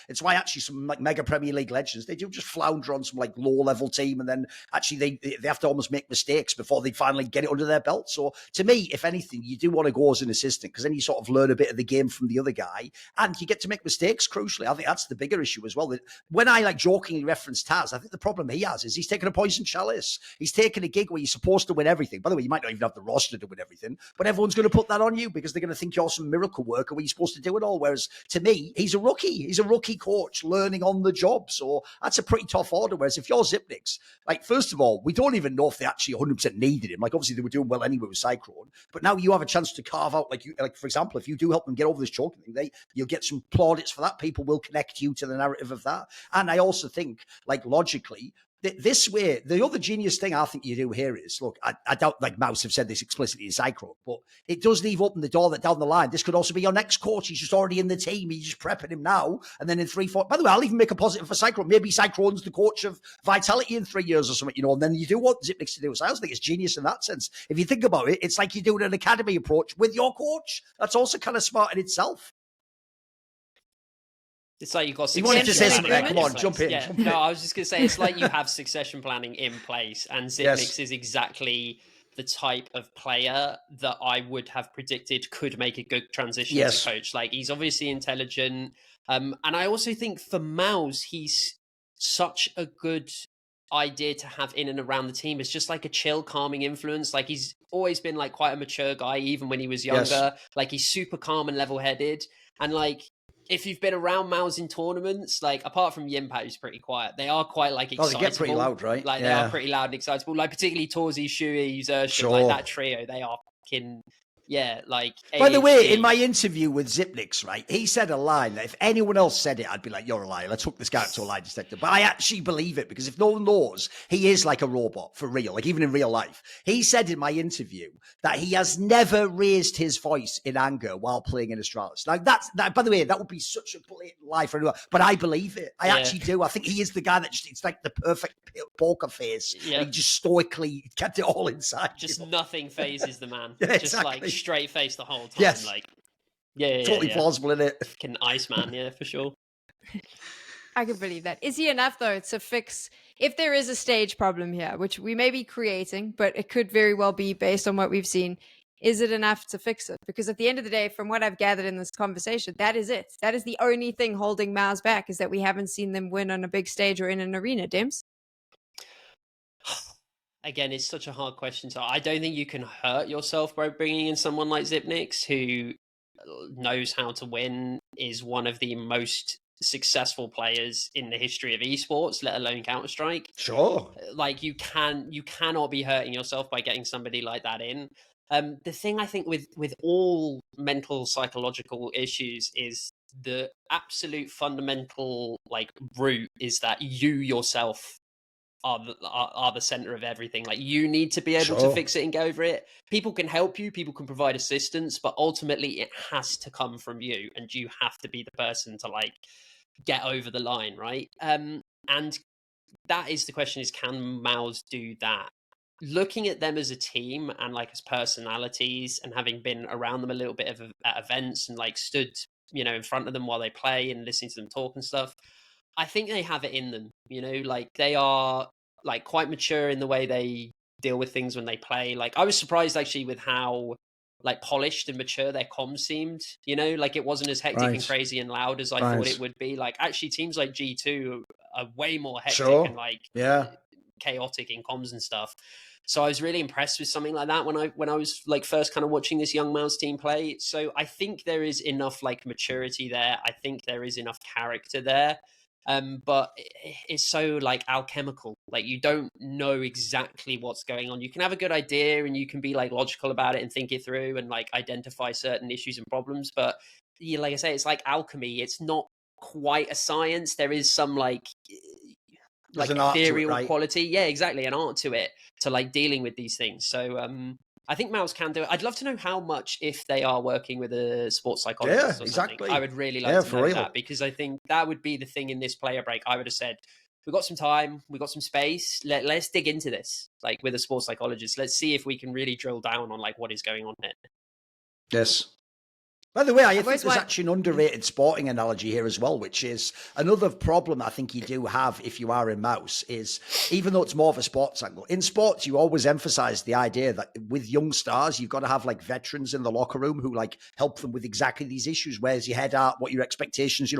It's why actually some like mega Premier League legends, they do just flounder on some like low level team, and then actually they have to almost make mistakes before they finally get it under their belt. So to me, if anything, you do want to go as an assistant, because then you sort of learn a bit of the game from the other guy, and you get to make mistakes, crucially. I think that's the bigger issue as well. That when I like jokingly reference Taz, I think the problem he has is he's taken a poison chalice. He's taken a gig where you're supposed to win everything. By the way, you might not even have the roster to win everything, but everyone's going to put that on you because they're going to think you're some miracle worker where you're supposed to do it all. Whereas to me, he's a rookie. He's a rookie coach learning on the job. So that's a pretty tough order. Whereas if you're Zipnix, like, first of all, we don't even know if they actually 100% needed him. Like, obviously they were doing well anyway with Sycrone, but now you have a chance to carve out, like, for example, if you do help them get over this choking thing, you'll get some plaudits for that. People will connect you to the narrative of that. And I also think, like, logically, this way, the other genius thing I think you do here is, look, I doubt, like Mouz have said this explicitly in Sycrone, but it does leave open the door that down the line, this could also be your next coach. He's just already in the team. You're just prepping him now. And then in 3-4, by the way, I'll even make a positive for Sycrone. Maybe Sycrone's the coach of Vitality in 3 years or something, and then you do what Zipnix to do. So I also think it's genius in that sense. If you think about it, it's like you're doing an academy approach with your coach. That's also kind of smart in itself.
It's like you've got
succession. You wanted to say something there. Come on, jump in.
Yeah. No, I was just going to say, it's like you have succession planning in place, and Zipnix is exactly the type of player that I would have predicted could make a good transition to coach. Like, he's obviously intelligent. And I also think for Mouz, he's such a good idea to have in and around the team. It's just like a chill, calming influence. Like, he's always been like quite a mature guy, even when he was younger. Like, he's super calm and level-headed. And like, if you've been around Mouz in tournaments, like, apart from Jimpphat, who's pretty quiet, they are quite like excitable.
Oh, they get pretty loud, right?
Like, they are pretty loud and excitable. Like, particularly Torzi, Siuhy, Zershim, like that trio, they are fucking, like.
By the way, in my interview with Zipnix, right, he said a line that if anyone else said it, I'd be like, you're a liar. Let's hook this guy up to a lie detector. But I actually believe it, because if no one knows, he is like a robot for real, like even in real life. He said in my interview that he has never raised his voice in anger while playing in Astralis. Like, by the way, that would be such a blatant lie for anyone. But I believe it. I actually do. I think he is the guy that just, it's like the perfect poker face. Yeah. He just stoically kept it all inside.
Just nothing phases the man.
Yeah,
just like straight face the whole time.
Yes.
Like,
totally plausible, isn't it?
Fucking Iceman, for sure.
I can believe that. Is he enough, though, to fix, if there is a stage problem here, which we may be creating, but it could very well be based on what we've seen, is it enough to fix it? Because at the end of the day, from what I've gathered in this conversation, that is it. That is the only thing holding Mouz back, is that we haven't seen them win on a big stage or in an arena, Dempz.
Again, it's such a hard question. So I don't think you can hurt yourself by bringing in someone like Zipnix, who knows how to win, is one of the most successful players in the history of esports, let alone Counter-Strike.
Sure.
Like, you cannot be hurting yourself by getting somebody like that in. The thing I think with all mental psychological issues is the absolute fundamental like root is that you yourself are the center of everything. Like, you need to be able to fix it and go over it. People can help you, people can provide assistance, but ultimately it has to come from you, and you have to be the person to like get over the line, right? And that is the question: is can Mouz do that? Looking at them as a team and like as personalities, and having been around them a little bit at events and like stood in front of them while they play and listening to them talk and stuff. I think they have it in them, like they are like quite mature in the way they deal with things when they play. Like I was surprised actually with how like polished and mature their comms seemed, like it wasn't as hectic and crazy and loud as I thought it would be. Like actually teams like G2 are way more hectic and like chaotic in comms and stuff. So I was really impressed with something like that when I was like first kind of watching this young Mouz team play. So I think there is enough like maturity there. I think there is enough character there. But it's so like alchemical. Like you don't know exactly what's going on. You can have a good idea and you can be like logical about it and think it through and like identify certain issues and problems. But like I say, it's like alchemy. It's not quite a science. There is some like ethereal quality. Yeah, exactly. An art to it, to like dealing with these things. So I think Mouz can do it. I'd love to know how much if they are working with a sports psychologist or something. I would really like to know that, because I think that would be the thing in this player break. I would have said, we've got some time, we've got some space. Let's dig into this, like with a sports psychologist. Let's see if we can really drill down on like what is going on here.
Yes. By the way, I think there's actually an underrated sporting analogy here as well, which is another problem I think you do have if you are in Mouz is, even though it's more of a sports angle, in sports, you always emphasize the idea that with young stars, you've got to have like veterans in the locker room who like help them with exactly these issues. Where's your head at? What are your expectations?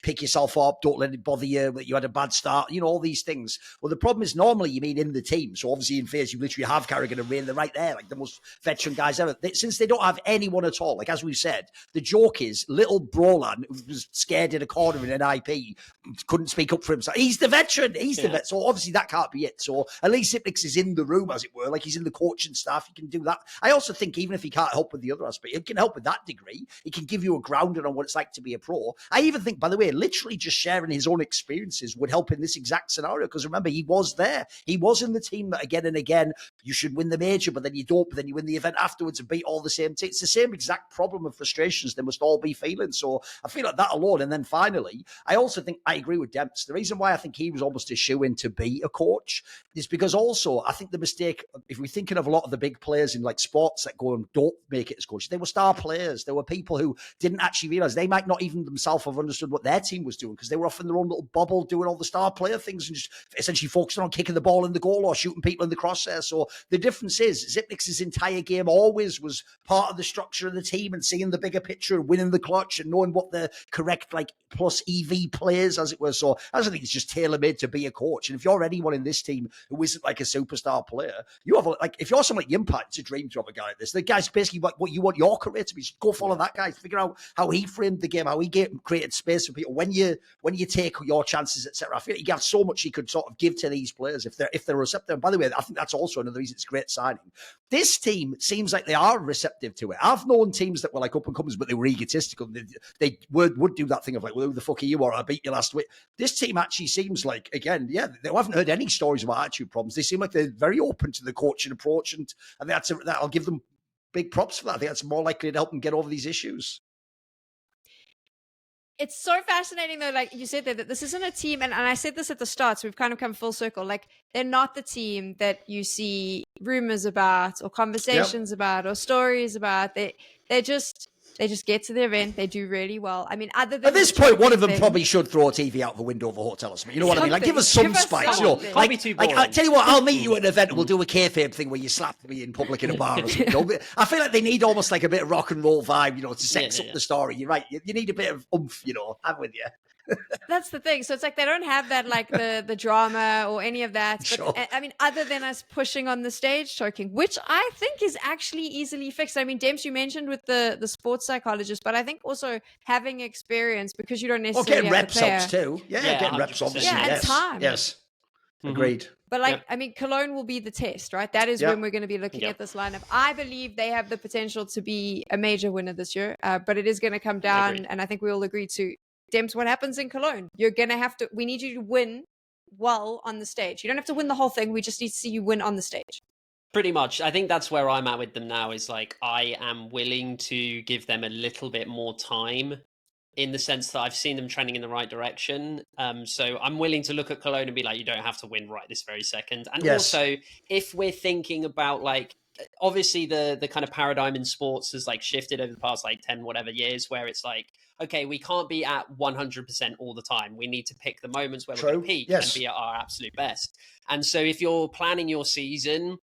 Pick yourself up. Don't let it bother you that you had a bad start. All these things. Well, the problem is normally you mean in the team. So obviously in FaZe, you literally have Carrigan and Rain. They're right there, like the most veteran guys ever. Since they don't have anyone at all, like as we said, the joke is little Brollan, who was scared in a corner in an IP, couldn't speak up for himself. He's the veteran. He's the vet. So obviously that can't be it. So at least Sycrone is in the room, as it were. Like he's in the coaching staff. He can do that. I also think even if he can't help with the other aspect, he can help with that degree. He can give you a grounding on what it's like to be a pro. I even think, by the way, literally just sharing his own experiences would help in this exact scenario. Because remember, he was there. He was in the team that again and again, you should win the major, but then you don't. But then you win the event afterwards and beat all the same teams. It's the same exact problem of frustrations they must all be feeling. So I feel like that alone. And then finally, I also think I agree with Dempz. The reason why I think he was almost a shoe-in to be a coach is because also I think the mistake, if we're thinking of a lot of the big players in like sports that go and don't make it as coaches, they were star players. There were people who didn't actually realize they might not even themselves have understood what their team was doing because they were off in their own little bubble doing all the star player things and just essentially focusing on kicking the ball in the goal or shooting people in the crosshair. So the difference is Sycrone's entire game always was part of the structure of the team and seeing the bigger picture and winning the clutch and knowing what the correct like plus EV players, as it were. So I just think it's just tailor-made to be a coach. And if you're anyone in this team who isn't like a superstar player, you have like, if you're someone like Jimpphat, it's a dream to have a guy like this. The guy's basically like what you want your career to be. Just go follow that guy, figure out how he framed the game, how he created space for people. When you take your chances, etc. I feel like you got so much he could sort of give to these players if they're receptive. And by the way, I think that's also another reason it's a great signing. This team seems like they are receptive to it. I've known teams that were like up and comers, but they were egotistical. They would do that thing of like, well, who the fuck are you? Or I beat you last week. This team actually seems like, again, yeah, they haven't heard any stories about attitude problems. They seem like they're very open to the coaching approach, and I'll give them big props for that. I think that's more likely to help them get over these issues.
It's so fascinating though, like you said that this isn't a team, and I said this at the start, so we've kind of come full circle. Like they're not the team that you see rumors about or conversations about or stories about. They just get to the event. They do really well. I mean, other than
at this point, one of them probably should throw a TV out the window of a hotel or something. You know what I mean? Like, give us some spice.
Can't be too boring.
I tell you what, I'll meet you at an event and we'll do a kayfabe thing where you slap me in public in a bar or something. I feel like they need almost like a bit of rock and roll vibe, to sex up the story. You're right. You need a bit of oomph, I'm with you.
That's the thing. So it's like they don't have that, like the drama or any of that. But
sure.
I mean, other than us pushing on the stage, choking, which I think is actually easily fixed. I mean, Dempz, you mentioned with the sports psychologist, but I think also having experience, because you don't necessarily
getting reps helps too. Yeah, getting
100%.
reps obviously.
Yeah, and time.
Yes. Agreed.
But I mean, Cologne will be the test, right? That is when we're going to be looking at this lineup. I believe they have the potential to be a major winner this year, but it is going to come down, and I think we all agree to Dempz, what happens in Cologne? You're going to have to, we need you to win well on the stage. You don't have to win the whole thing. We just need to see you win on the stage.
Pretty much. I think that's where I'm at with them now, is like, I am willing to give them a little bit more time, in the sense that I've seen them trending in the right direction. So I'm willing to look at Cologne and be like, you don't have to win right this very second. And also, if we're thinking about like obviously the kind of paradigm in sports has like shifted over the past like 10 whatever years, where it's like, okay, we can't be at 100% all the time. We need to pick the moments where we're going to peak and be at our absolute best. And so if you're planning your season,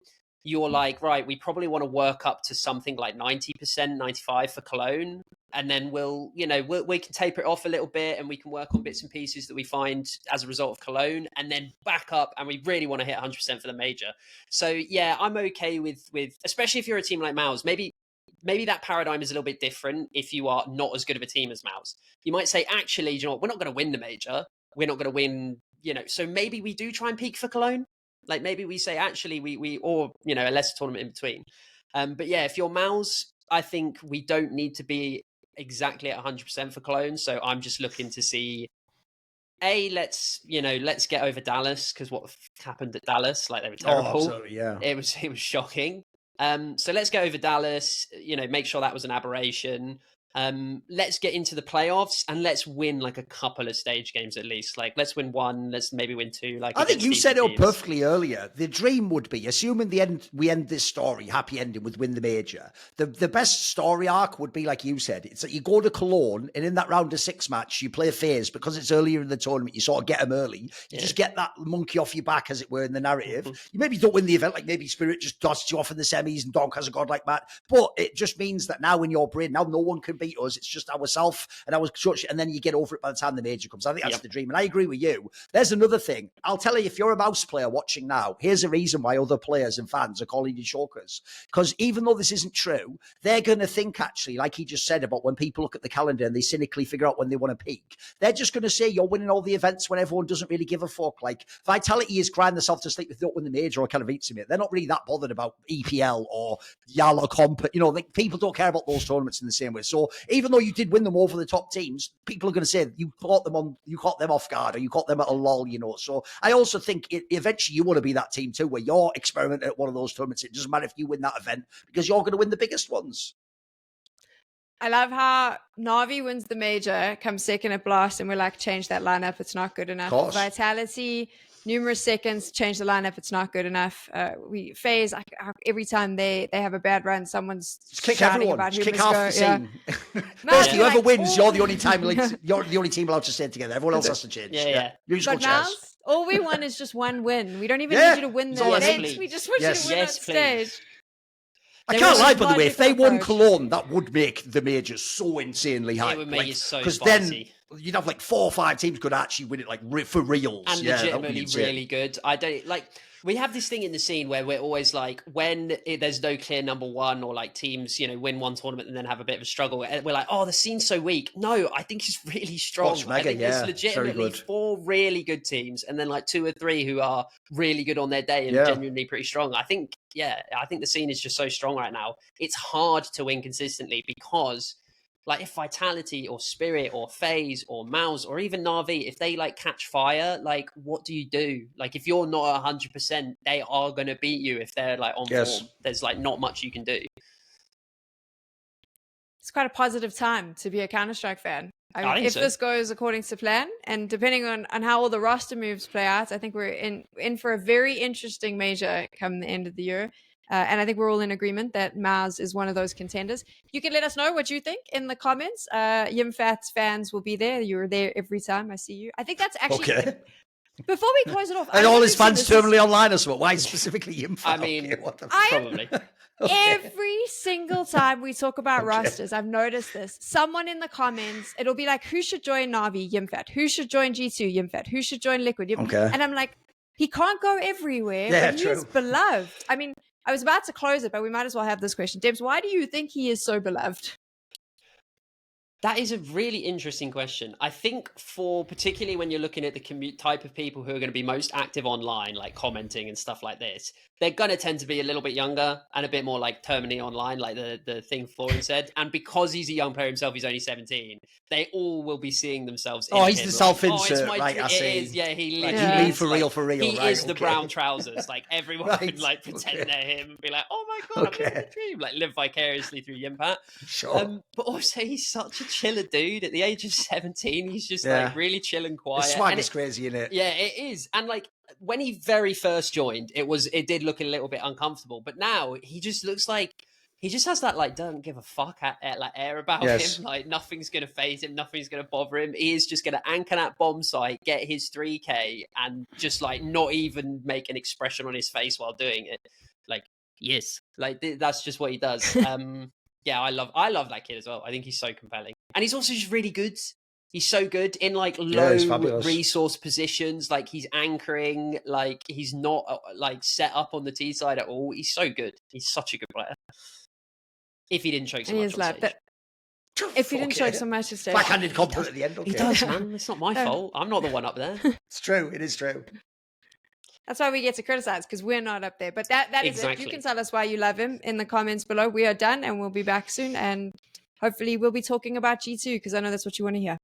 you're like, right, we probably want to work up to something like 90%, 95 for Cologne. And then we can taper it off a little bit, and we can work on bits and pieces that we find as a result of Cologne, and then back up. And we really want to hit 100% for the major. So yeah, I'm okay with, especially if you're a team like Mouz, maybe that paradigm is a little bit different. If you are not as good of a team as Mouz, you might say, actually, you know what, we're not going to win the major. We're not going to win, so maybe we do try and peak for Cologne. Like maybe we say, actually, we or, a lesser tournament in between. But yeah, if you're Mouz, I think we don't need to be exactly at 100% for Cologne. So I'm just looking to see, let's get over Dallas, because what happened at Dallas, like they were terrible.
Oh, absolutely, yeah.
It was shocking. So let's get over Dallas, make sure that was an aberration. Let's get into the playoffs, and let's win like a couple of stage games at least. Like let's win one, let's maybe win two. Like
I think you said it up perfectly earlier. The dream would be, assuming we end this story happy ending with win the major. The best story arc would be like you said. It's that you go to Cologne, and in that round of 6 match, you play a phase because it's earlier in the tournament. You sort of get them early. You just get that monkey off your back, as it were, in the narrative. You maybe don't win the event, like maybe Spirit just dusts you off in the semis, and Donk has a god like that. But it just means that now in your brain, now no one can beat us. It's just ourselves and our coach, and then you get over it by the time the major comes. I think that's the dream, and I agree with you. There's another thing. I'll tell you, if you're a Mouz player watching now, here's a reason why other players and fans are calling you chokers. Because even though this isn't true, they're going to think, actually, like he just said about when people look at the calendar and they cynically figure out when they want to peak, they're just going to say you're winning all the events when everyone doesn't really give a fuck. Like Vitality is crying themselves to sleep if they don't win the major or kind of eats it. They're not really that bothered about EPL or Yala Comp. Like, people don't care about those tournaments in the same way. So even though you did win them over the top teams, people are going to say you caught them off guard, or you caught them at a lull, So I also think eventually you want to be that team too, where you're experimenting at one of those tournaments. It doesn't matter if you win that event, because you're going to win the biggest ones.
I love how Na'Vi wins the major, comes second at Blast, and we're like, change that lineup, it's not good enough. Vitality, numerous seconds, change the lineup, it's not good enough. We phase every time they have a bad run, someone's shouting about who must go.
The scene. Basically, whoever wins, you're the only team allowed to stay together. Everyone else has to change. You just
but now, all we want is just one win. We don't even need you to win the event. We just want you to win on stage.
I can't lie, by the way, if they won Cologne, that would make the major so insanely high.
It would make it so spicy.
Because then you'd have like 4 or 5 teams could actually win it, like for reals.
And legitimately really good. We have this thing in the scene where we're always like, when there's no clear number one, or like teams, win one tournament and then have a bit of a struggle, we're like, oh, the scene's so weak. No, I think it's really strong. I think there's legitimately 4 really good teams, and then like 2 or 3 who are really good on their day and genuinely pretty strong. I think the scene is just so strong right now. It's hard to win consistently, because like if Vitality or Spirit or FaZe or Mouz or even Na'Vi, if they like catch fire, like what do you do? Like if you're not 100%, they are going to beat you if they're like on form. There's like not much you can do.
It's quite a positive time to be a Counter-Strike fan. I mean, if this goes according to plan, and depending on how all the roster moves play out, I think we're in for a very interesting major come the end of the year. And I think we're all in agreement that Mouz is one of those contenders. You can let us know what you think in the comments. Jimpphat's fans will be there. You're there every time I see you. I think that's actually... Okay. Before we close it off...
And all his fans terminally online as well. Why specifically Jimpphat?
I mean, probably.
Every single time we talk about rosters, I've noticed this. Someone in the comments, it'll be like, who should join Na'Vi? Jimpphat. Who should join G2? Jimpphat. Who should join Liquid? And I'm like, he can't go everywhere, but he is beloved. I mean... I was about to close it, but we might as well have this question. Dempz, why do you think he is so beloved?
That is a really interesting question. I think particularly when you're looking at the type of people who are going to be most active online, like commenting and stuff like this, they're going to tend to be a little bit younger and a bit more like terminally online, like the thing Thorin said. And because he's a young player himself, he's only 17, they all will be seing themselves in
he's
him.
The self-insert, right? I see.
It is, he literally
for real.
He is the brown trousers. Like everyone would like pretend they're him and be like, oh my God, I'm living the dream. Like live vicariously through Jimpphat.
Sure.
But also he's such a chiller dude. At the age of 17, he's just like really chill and quiet.
The swag is crazy, isn't it?
Yeah, it is. And like when he very first joined, it did look a little bit uncomfortable. But now he just looks like he just has that like don't give a fuck like air about him. Like nothing's gonna faze him, nothing's gonna bother him. He is just gonna anchor that bomb site, get his 3K, and just like not even make an expression on his face while doing it. Like yes, like that's just what he does. Yeah, I love that kid as well. I think he's so compelling, and he's also just really good. He's so good in like low resource positions. Like he's anchoring. Like he's not like set up on the T side at all. He's so good. He's such a good player. If he didn't choke so much on stage.
If he didn't choke so much on stage.
Backhanded compliment at the end.
He does, man. It's not my fault. I'm not the one up there.
It's true. It is true.
That's why we get to criticize, because we're not up there. But that is it. You can tell us why you love him in the comments below. We are done, and we'll be back soon. And hopefully we'll be talking about G2, because I know that's what you want to hear.